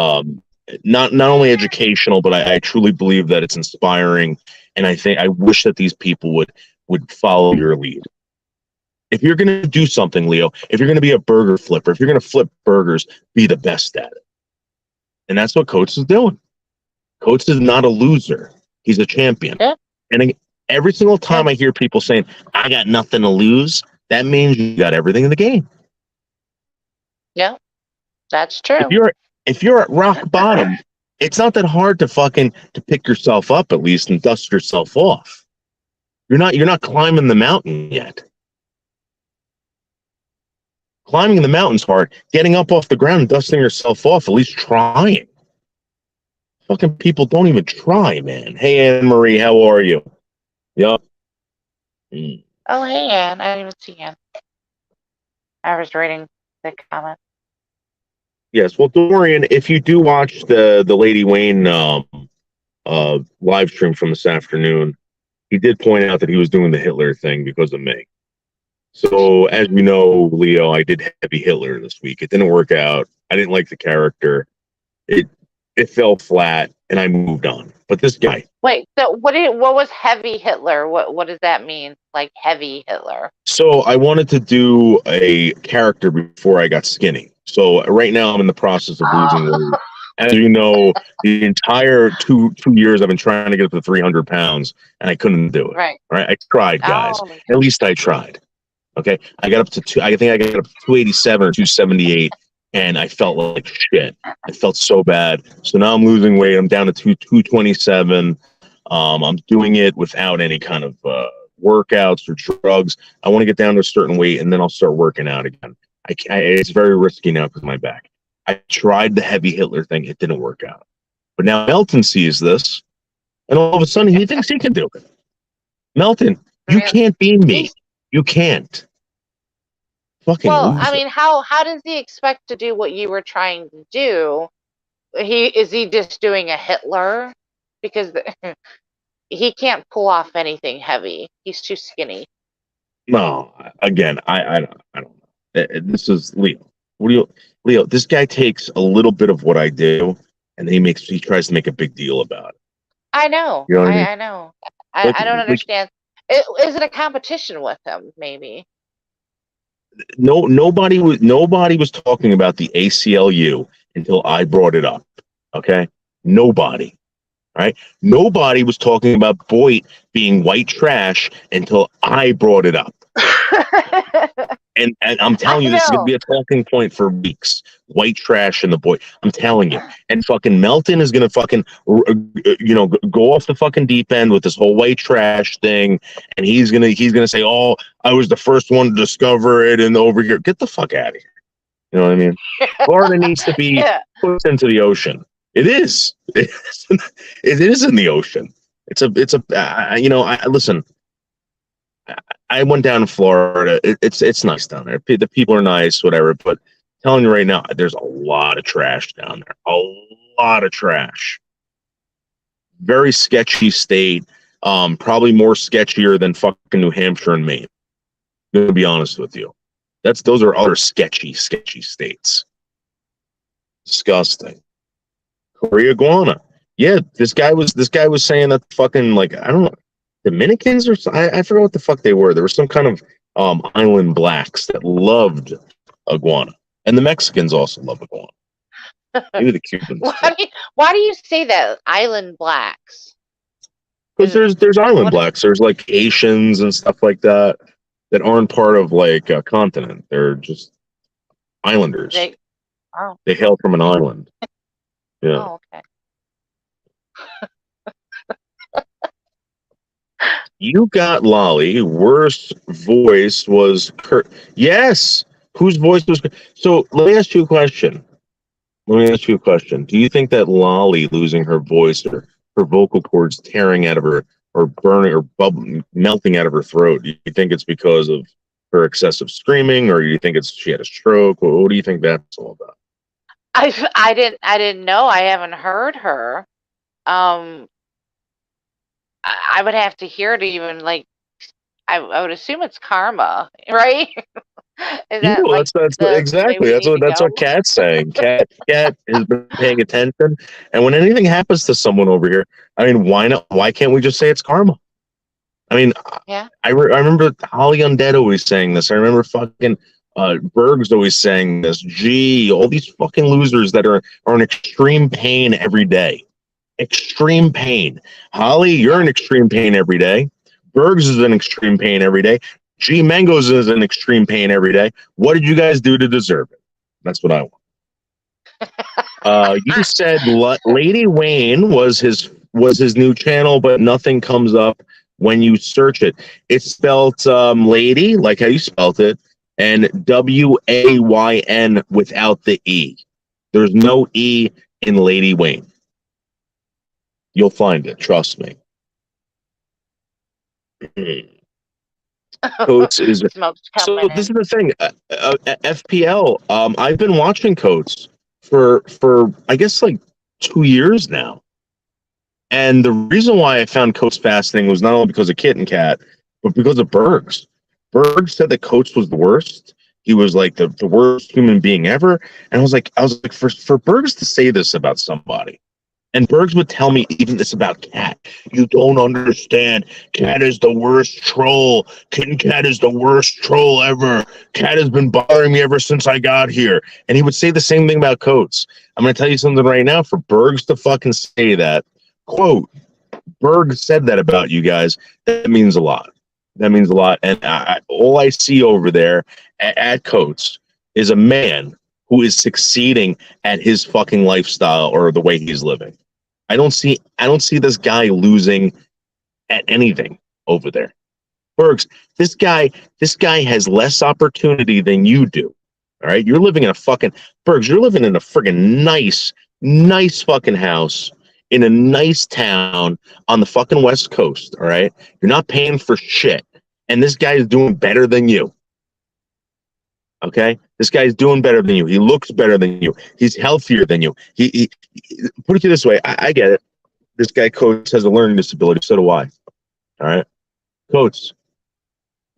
not only educational, but I truly believe that it's inspiring, and I wish that these people would follow your lead. If you're going to do something, Leo, if you're going to be a burger flipper, if you're going to flip burgers, be the best at it. And that's what Coates is doing. Coates is not a loser. He's a champion. Yeah. And every single time I hear people saying, I got nothing to lose, that means you got everything in the game. Yeah, that's true. If you're at rock bottom, it's not that hard to pick yourself up at least and dust yourself off. You're not climbing the mountain yet. Climbing the mountain's hard. Getting up off the ground and dusting yourself off, at least trying. Fucking people don't even try, man. Hey, Anne Marie, how are you? Yup. Oh, hey, Anne. I didn't even see Anne. I was reading the comment. Yes, well, Dorian, if you do watch the Lady Wayne live stream from this afternoon, he did point out that he was doing the Hitler thing because of me. So, as you know, Leo, I did Heavy Hitler this week. It didn't work out. I didn't like the character. It fell flat, and I moved on. But this guy. Wait, so what was Heavy Hitler? What does that mean? Like Heavy Hitler? So I wanted to do a character before I got skinny. So right now I'm in the process of losing weight. As you know, the entire two years I've been trying to get up to 300 pounds, and I couldn't do it. Right? I tried, guys. At least I tried. Okay, I got up to I think I got up to 287 or 278, and I felt like shit. I felt so bad. So now I'm losing weight. I'm down to 227. I'm doing it without any kind of workouts or drugs. I want to get down to a certain weight, and then I'll start working out again. It's very risky now because of my back. I tried the Heavy Hitler thing. It didn't work out. But now Melton sees this, and all of a sudden he thinks he can do it. Melton, you can't be me. You can't. Fucking loser. I mean, how does he expect to do what you were trying to do? Is he just doing a Hitler? Because he can't pull off anything heavy. He's too skinny. No, again, I don't know. This is Leo. Leo, this guy takes a little bit of what I do, and he tries to make a big deal about it. I know. You know what I mean? I know. I don't understand. Is it a competition with him? Maybe. Nobody was talking about the ACLU until I brought it up. Okay, nobody. Right? Nobody was talking about Boyd being white trash until I brought it up. and I'm telling you, this is going to be a talking point for weeks. White trash and the Boyd. I'm telling you. And fucking Melton is going to fucking, go off the fucking deep end with this whole white trash thing. And he's going to say, oh, I was the first one to discover it and over here. Get the fuck out of here. You know what I mean? Florida needs to be put into the ocean. It is. It is in the ocean. Listen. I went down to Florida. It's nice down there. The people are nice, whatever. But I'm telling you right now, there's a lot of trash down there. A lot of trash. Very sketchy state. Probably more sketchier than fucking New Hampshire and Maine. I'm gonna be honest with you. Those are other sketchy states. Disgusting. Korea Iguana. Yeah, this guy was saying that fucking, like, I don't know, Dominicans or I forgot what the fuck they were. There were some kind of island blacks that loved iguana, and the Mexicans also love iguana. Maybe the Cubans. Why do you say that, island blacks? Because there's island blacks. There's like Haitians and stuff like that aren't part of like a continent. They're just islanders. They hail from an island. Yeah. Oh, okay. You got Lolly. Worst voice was Kurt. Yes. Whose voice was? So let me ask you a question. Do you think that Lolly losing her voice or her vocal cords tearing out of her or burning or melting out of her throat, do you think it's because of her excessive screaming, or do you think it's she had a stroke? What do you think that's all about? I didn't know. I haven't heard her. I would have to hear to even like. I would assume it's karma, right? Is Yeah, that well, like that's the way exactly we need to that's go? what Kat's saying. Kat has been paying attention, and when anything happens to someone over here, I mean, why not? Why can't we just say it's karma? I mean, Yeah. I remember Holly Undead always saying this. I remember fucking Berg's always saying this. Gee, all these fucking losers that are in extreme pain every day. Extreme pain. Holly, you're in extreme pain every day. Berg's is in extreme pain every day. G Mangoes is in extreme pain every day. What did you guys do to deserve it? That's what I want. You said Lady Wayne was his new channel, but nothing comes up when you search it. It's spelled lady, like how you spelled it, and WAYN without the E. There's no E in Lady Wayne. You'll find it. Trust me. Coates is Smoke's so. coming This is in. the thing. FPL. I've been watching Coates for I guess like 2 years now, and the reason why I found Coates fascinating was not only because of Kit and Kat, but because of Bergs. Bergs said that Coates was the worst. He was like the worst human being ever, and I was like, for Bergs to say this about somebody. And Bergs would tell me even this about Kat. You don't understand. Kat is the worst troll. Kitten Kat is the worst troll ever. Kat has been bothering me ever since I got here. And he would say the same thing about Coates. I'm going to tell you something right now. For Bergs to fucking say that, quote, Berg said that about you guys, that means a lot. That means a lot. And all I see over there at Coates is a man who is succeeding at his fucking lifestyle or the way he's living. I don't see this guy losing at anything over there. Bergs, this guy has less opportunity than you do. All right. You're living in a fucking Bergs, you're living in a friggin' nice fucking house in a nice town on the fucking West Coast. All right. You're not paying for shit. And this guy is doing better than you. Okay, this guy's doing better than you. He looks better than you. He's healthier than you. He put it to you this way. I get it. This guy Coates has a learning disability. So do I. All right, Coates.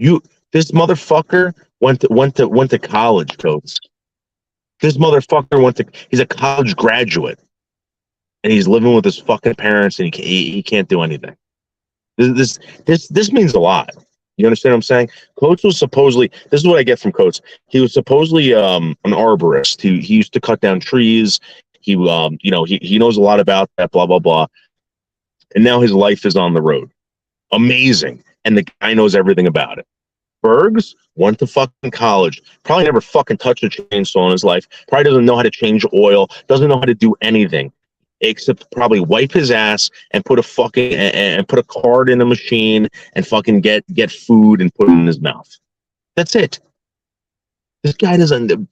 This motherfucker went to college. Coates. This motherfucker he's a college graduate, and he's living with his fucking parents, and he can't do anything. This means a lot. You understand what I'm saying? Coates was supposedly, this is what I get from Coates. He was supposedly an arborist. He used to cut down trees. He knows a lot about that, blah, blah, blah. And now his life is on the road. Amazing. And the guy knows everything about it. Bergs went to fucking college. Probably never fucking touched a chainsaw in his life. Probably doesn't know how to change oil. Doesn't know how to do anything. Except probably wipe his ass and put a card in a machine and fucking get food and put it in his mouth. That's it. This guy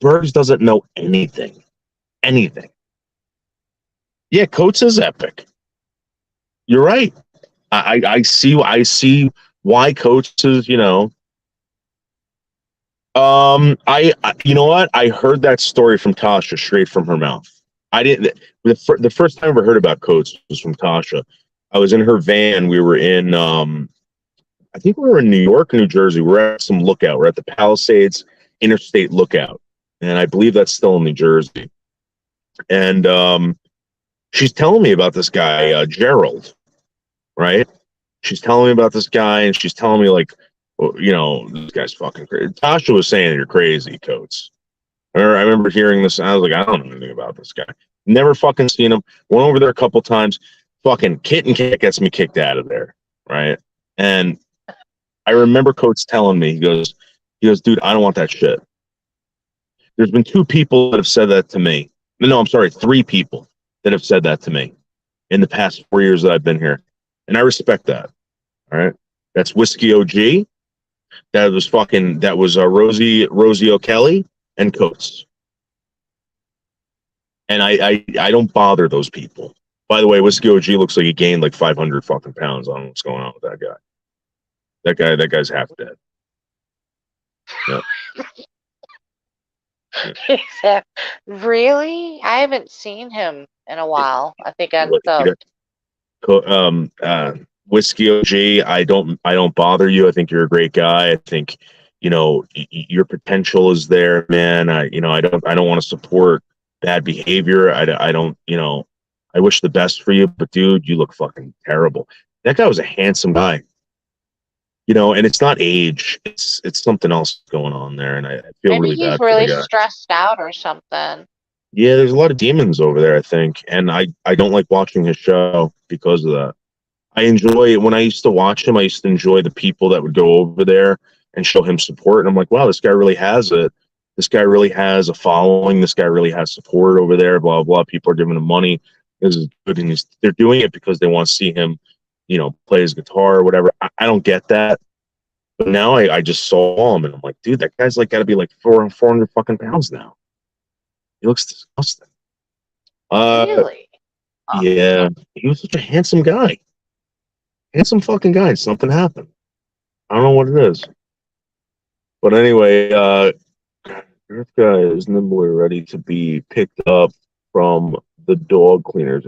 Bergs doesn't know anything. Anything. Yeah, Coates is epic. You're right. I see why Coates is, you know. I you know what? I heard that story from Tasha straight from her mouth. I didn't. The first time I ever heard about Coates was from Tasha. I was in her van. We were in, I think we were in New York, New Jersey. We're at some lookout. We're at the Palisades Interstate Lookout, and I believe that's still in New Jersey. And she's telling me about this guy, Gerald. Right? She's telling me about this guy, and she's telling me like, you know, this guy's fucking crazy. Tasha was saying you're crazy, Coates. I remember hearing this, and I was like, I don't know anything about this guy. Never fucking seen him. Went over there a couple times. Fucking Kit and Kat gets me kicked out of there, right? And I remember Coates telling me, he goes, dude, I don't want that shit. There's been 2 people that have said that to me. No, I'm sorry, 3 people that have said that to me in the past 4 years that I've been here. And I respect that, all right? That's Whiskey OG. That was Rosie O'Kelly and Coates. And I don't bother those people. By the way, Whiskey OG looks like he gained like 500 fucking pounds. I don't know what's going on with that guy. That guy's half dead. Yeah. Really? I haven't seen him in a while. I think I'm Whiskey OG, I don't bother you. I think you're a great guy. I think, your potential is there, man. I don't want to support bad behavior. I don't, I wish the best for you, but dude, you look fucking terrible. That guy was a handsome guy. And it's not age; it's something else going on there, and I feel maybe really he's bad. really stressed out or something. Yeah, there's a lot of demons over there, I think, and I don't like watching his show because of that. I enjoy it when I used to watch him. I used to enjoy the people that would go over there and show him support, and I'm like, wow, this guy really has it. This guy really has a following. This guy really has support over there. Blah blah. People are giving him money. This is good, and they're doing it because they want to see him, play his guitar or whatever. I don't get that. But now I just saw him and I'm like, dude, that guy's got to be like 400 fucking pounds now. He looks disgusting. Really? Yeah. He was such a handsome guy. Handsome fucking guy. Something happened. I don't know what it is. But anyway, Earth guy is nimbly ready to be picked up from the dog cleaners.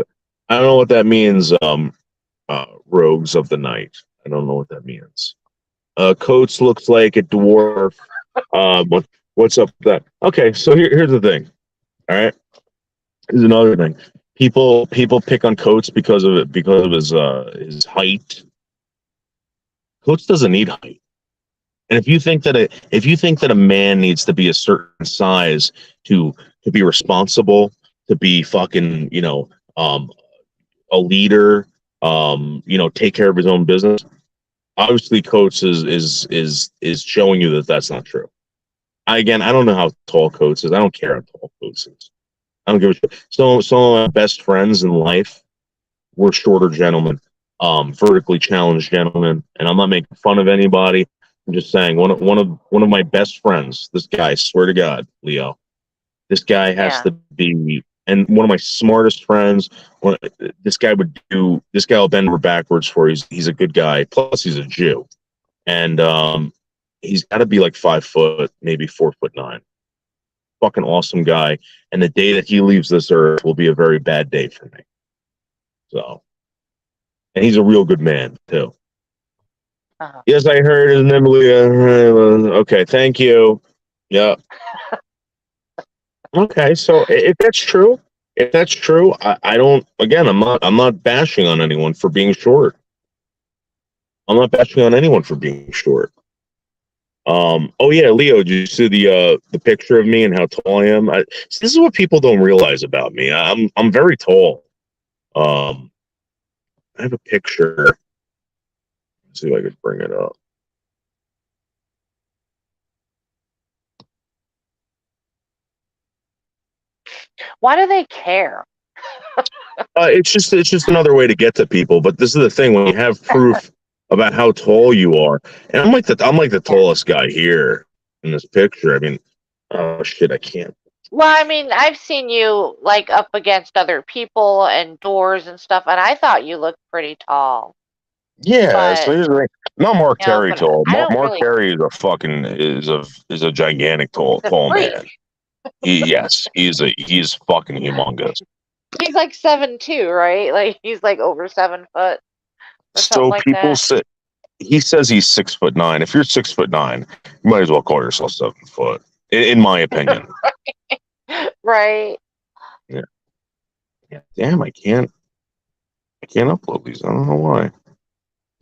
I don't know what that means, rogues of the night. I don't know what that means. Coates looks like a dwarf. What's up with that? Okay, so here's the thing. All right, here's another thing. People pick on Coates because of his height. Coates doesn't need height. And if you think that a man needs to be a certain size to be responsible, to be fucking, a leader, take care of his own business, obviously Coates is showing you that that's not true. I don't know how tall Coates is. I don't care how tall Coates is. I don't give a shit. Some of my best friends in life were shorter gentlemen, vertically challenged gentlemen, and I'm not making fun of anybody. I'm just saying one of my best friends, this guy, I swear to God, Leo, this guy has to be, and one of my smartest friends, this guy will bend over backwards for. He's a good guy. Plus he's a Jew, and he's got to be like 5 foot, maybe 4'9". Fucking awesome guy. And the day that he leaves this earth will be a very bad day for me. So, and he's a real good man too. Uh-huh. Yes, I heard his name. Okay, thank you. Yeah. Okay, so if that's true, I don't. Again, I'm not bashing on anyone for being short. I'm not bashing on anyone for being short. Oh yeah, Leo, did you see the picture of me and how tall I am? This is what people don't realize about me. I'm very tall. I have a picture. Let's see if I could bring it up. Why do they care? It's just another way to get to people. But this is the thing: when you have proof about how tall you are, and I'm like the tallest guy here in this picture. I mean, oh shit, I can't. Well, I mean, I've seen you like up against other people and doors and stuff, and I thought you looked pretty tall. Yeah, But, so here's the thing. Not Mark Terry but tall. I don't Mark really- Terry is a fucking is a gigantic tall freak. man. He's fucking humongous. He's like 7'2", right? Like he's like over 7 foot. Or So something like people that. say he says he's 6'9". If you're 6'9", you might as well call yourself 7 foot, in my opinion. Right. Yeah. Damn, I can't upload these. I don't know why.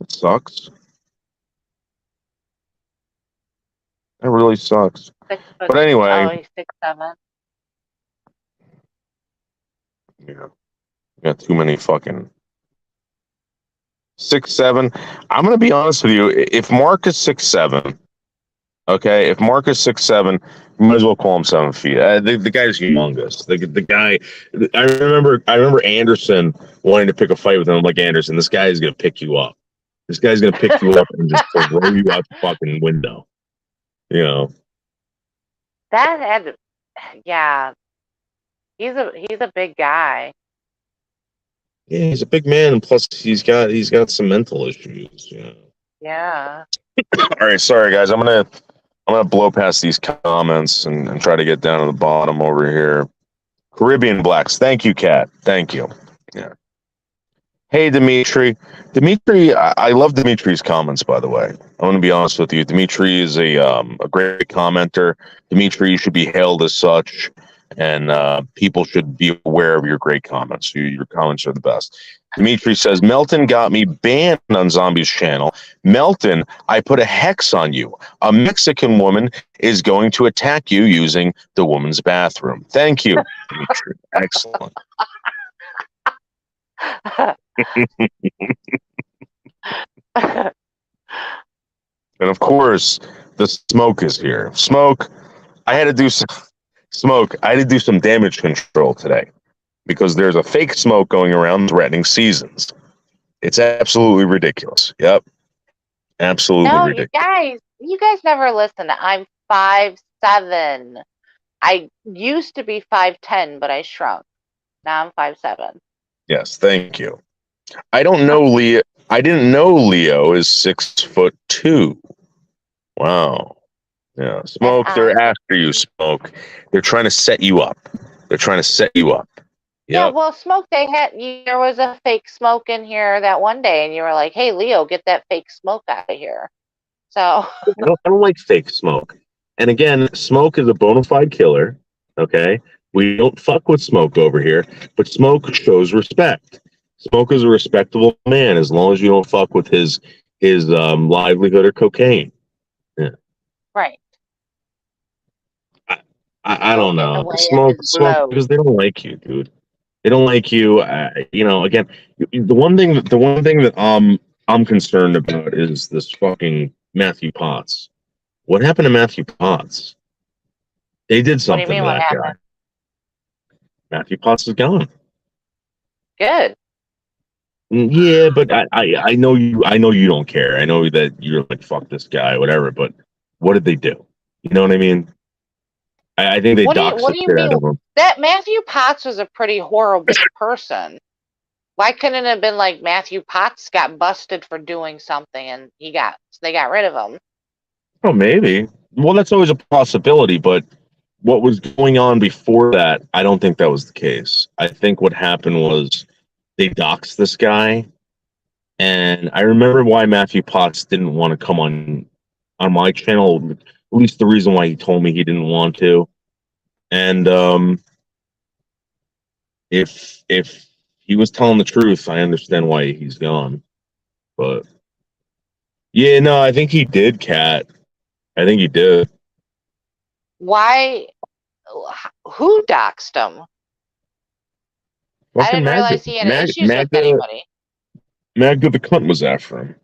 It sucks. That really sucks. 6 foot. But anyway. Oh, he's 6'7". Yeah. Got too many fucking 6'7". I'm gonna be honest with you. If Mark is 6'7", okay. If Mark is 6'7", you might as well call him 7 feet. The guy's humongous. The guy. I remember Anderson wanting to pick a fight with him. I'm like, Anderson, this guy is gonna pick you up. This guy's gonna pick you up and just throw you out the fucking window. You know. That had, yeah, he's a big guy. Yeah, he's a big man, and plus he's got some mental issues. Yeah. Yeah. All right, sorry guys. I'm gonna blow past these comments and try to get down to the bottom over here. Caribbean Blacks. Thank you, Kat. Thank you. Yeah. Hey, Dimitri. Dimitri, I love Dimitri's comments, by the way. I'm going to be honest with you. Dimitri is a great commenter. Dimitri, you should be hailed as such, and people should be aware of your great comments. Your comments are the best. Dimitri says, Melton got me banned on Zombie's channel. Melton, I put a hex on you. A Mexican woman is going to attack you using the woman's bathroom. Thank you, Dimitri. Excellent. And of course, the Smoke is here. Smoke, I had to do some damage control today because there's a fake Smoke going around threatening Seasons. It's absolutely ridiculous. Yep. Absolutely No, ridiculous. you guys never listen. I'm 5'7". I used to be 5'10", but I shrunk. Now I'm 5'7". Yes, thank you. I don't know Leo. I didn't know Leo is 6'2". Wow. Yeah, Smoke. They're after you, Smoke. They're trying to set you up. Yeah, Yep. well, Smoke, there was a fake Smoke in here that one day, and you were like, "Hey, Leo, get that fake Smoke out of here." So I don't like fake Smoke. And again, Smoke is a bona fide killer. Okay, we don't fuck with Smoke over here, but Smoke shows respect. Smoke is a respectable man as long as you don't fuck with his livelihood or cocaine. Yeah. right. I don't In the know. way of Smoke his blow. because they don't like you, dude. They don't like you. You know, again, the one thing that I'm concerned about is this fucking Matthew Potts. What happened to Matthew Potts? They did What do something you mean? to What that guy. happened? Matthew Potts is gone. Good. Yeah, but I know you don't care. I know that you're like, fuck this guy, whatever. But what did they do? You know what I mean? I think they doxed What the do you shit mean? out of him. That Matthew Potts was a pretty horrible person. Why couldn't it have been like Matthew Potts got busted for doing something and they got rid of him? Oh, maybe. Well, that's always a possibility, but what was going on before that, I don't think that was the case. I think what happened was they doxed this guy, and I remember why Matthew Potts didn't want to come on my channel. At least the reason why he told me he didn't want to. And if he was telling the truth, I understand why he's gone. But yeah, no, I think he did, Kat. I think he did. Why? Who doxed him? I didn't realize he had issues with anybody. Magda the cunt was after him.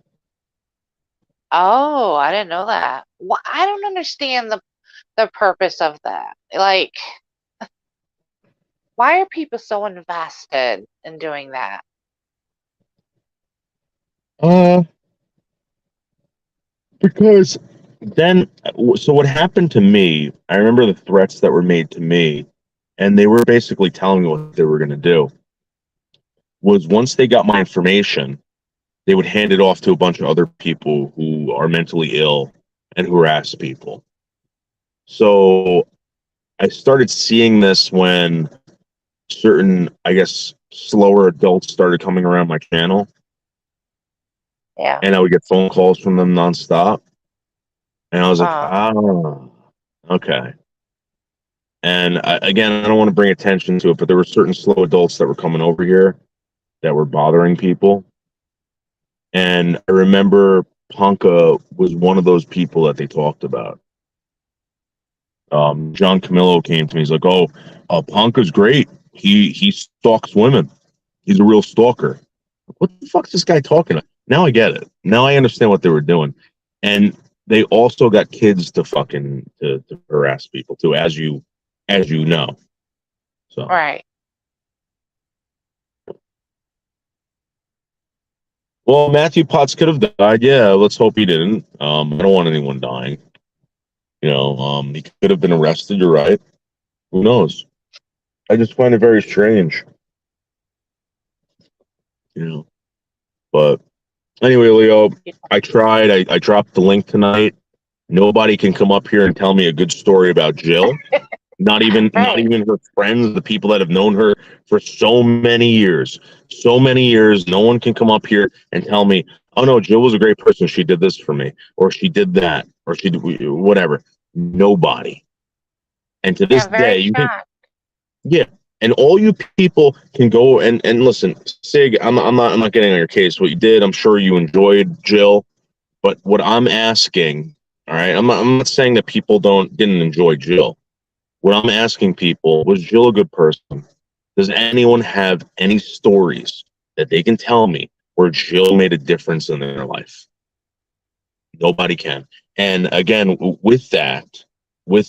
Oh, I didn't know that. Well, I don't understand the purpose of that. Like, why are people so invested in doing that? Because then, so what happened to me, I remember the threats that were made to me, and they were basically telling me what they were going to do, was once they got my information, they would hand it off to a bunch of other people who are mentally ill and harass people. So I started seeing this when certain, I guess, slower adults started coming around my channel. Yeah. And I would get phone calls from them nonstop. And I was like, okay. And again, I don't want to bring attention to it, but there were certain slow adults that were coming over here that were bothering people. And I remember Ponka was one of those people that they talked about. John Camillo came to me. He's like, Ponka's great. He stalks women. He's a real stalker. What the fuck is this guy talking about? Now I get it. Now I understand what they were doing. And they also got kids to fucking to harass people too, as you know. So Right. Well, Matthew Potts could have died. Yeah, let's hope he didn't. I don't want anyone dying. He could have been arrested. You're right. Who knows? I just find it very strange. You know. But anyway, Leo, I tried. I dropped the link tonight. Nobody can come up here and tell me a good story about Jill. Not even her friends, the people that have known her for so many years. So many years, no one can come up here and tell me, "Oh no, Jill was a great person. She did this for me, or she did that, or she did whatever." Nobody. And to this Yeah, very day, you can, shocked. yeah. And all you people can go and listen, Sig. I'm not getting on your case. What you did, I'm sure you enjoyed Jill, but what I'm asking, all right, I'm not saying that people didn't enjoy Jill. What I'm asking people, was Jill a good person? Does anyone have any stories that they can tell me where Jill made a difference in their life? Nobody can. And again, with that, I'm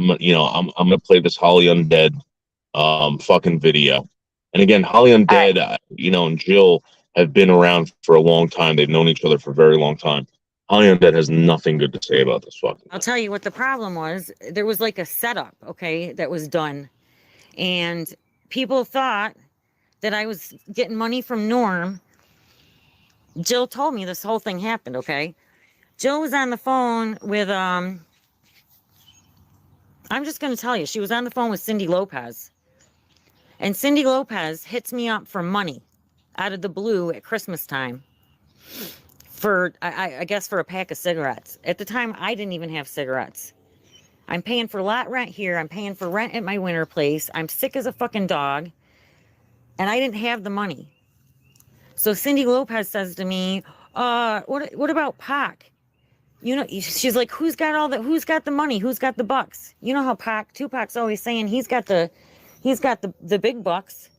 gonna play this Holly Undead fucking video. And again, Holly Undead, and Jill have been around for a long time. They've known each other for a very long time. Holly Undead has nothing good to say about this fucking. I'll tell you what the problem was. There was like a setup, okay, that was done. And people thought that I was getting money from Norm. Jill told me this whole thing happened, okay? Jill was on the phone with, I'm just going to tell you, she was on the phone with Cindy Lopez. And Cindy Lopez hits me up for money out of the blue at Christmas time. For, I guess, for a pack of cigarettes. At the time, I didn't even have cigarettes. I'm paying for lot rent here. I'm paying for rent at my winter place. I'm sick as a fucking dog. And I didn't have the money. So Cindy Lopez says to me, what about Pac? She's like, who's got the money? Who's got the bucks? You know how Tupac's always saying he's got the big bucks.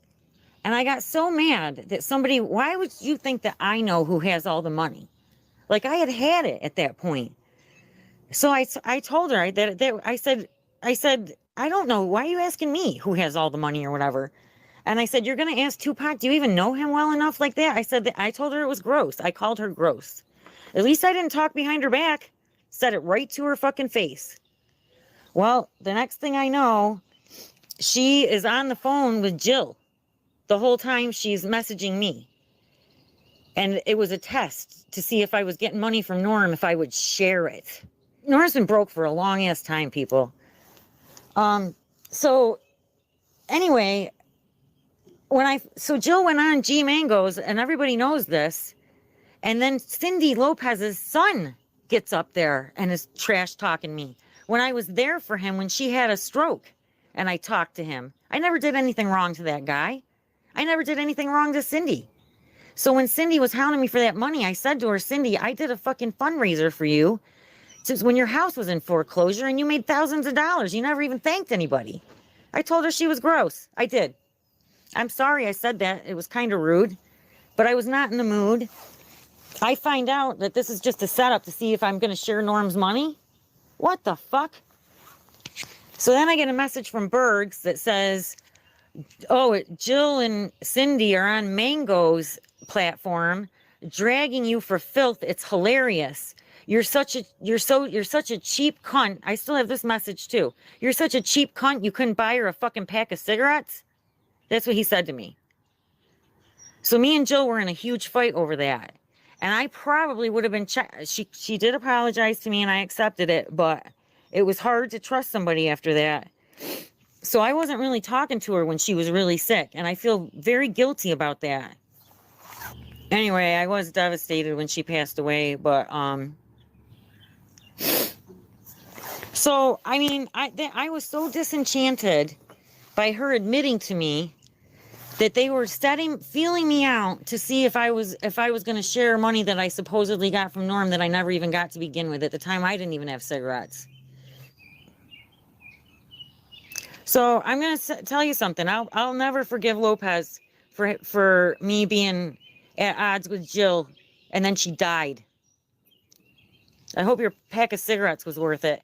And I got so mad that why would you think that I know who has all the money? Like I had it at that point. So I told her I said, I don't know. Why are you asking me who has all the money or whatever? And I said, you're going to ask Tupac, do you even know him well enough like that? I told her it was gross. I called her gross. At least I didn't talk behind her back. Said it right to her fucking face. Well, the next thing I know, she is on the phone with Jill. The whole time she's messaging me. And it was a test to see if I was getting money from Norm, if I would share it. Norm's been broke for a long ass time, people. So anyway, so Jill went on G Mangoes, and everybody knows this. And then Cindy Lopez's son gets up there and is trash talking me. When I was there for him when she had a stroke and I talked to him. I never did anything wrong to that guy. I never did anything wrong to Cindy. So when Cindy was hounding me for that money, I said to her, Cindy, I did a fucking fundraiser for you since when your house was in foreclosure and you made thousands of dollars. You never even thanked anybody. I told her she was gross. I did. I'm sorry I said that. It was kind of rude, but I was not in the mood. I find out that this is just a setup to see if I'm going to share Norm's money. What the fuck? So then I get a message from Bergs that says, oh, Jill and Cindy are on Mango's platform dragging you for filth. It's hilarious. You're such a cheap cunt. I still have this message too. You're such a cheap cunt. You couldn't buy her a fucking pack of cigarettes. That's what he said to me. So me and Jill were in a huge fight over that. And I probably would have been she did apologize to me and I accepted it, but it was hard to trust somebody after that. So I wasn't really talking to her when she was really sick, and I feel very guilty about that. Anyway, I was devastated when she passed away, but so I mean, I was so disenchanted by her admitting to me that they were feeling me out to see if I was going to share money that I supposedly got from Norm that I never even got to begin with. At the time, I didn't even have cigarettes. So I'm going to tell you something. I'll never forgive Lopez for me being at odds with Jill, and then she died. I hope your pack of cigarettes was worth it.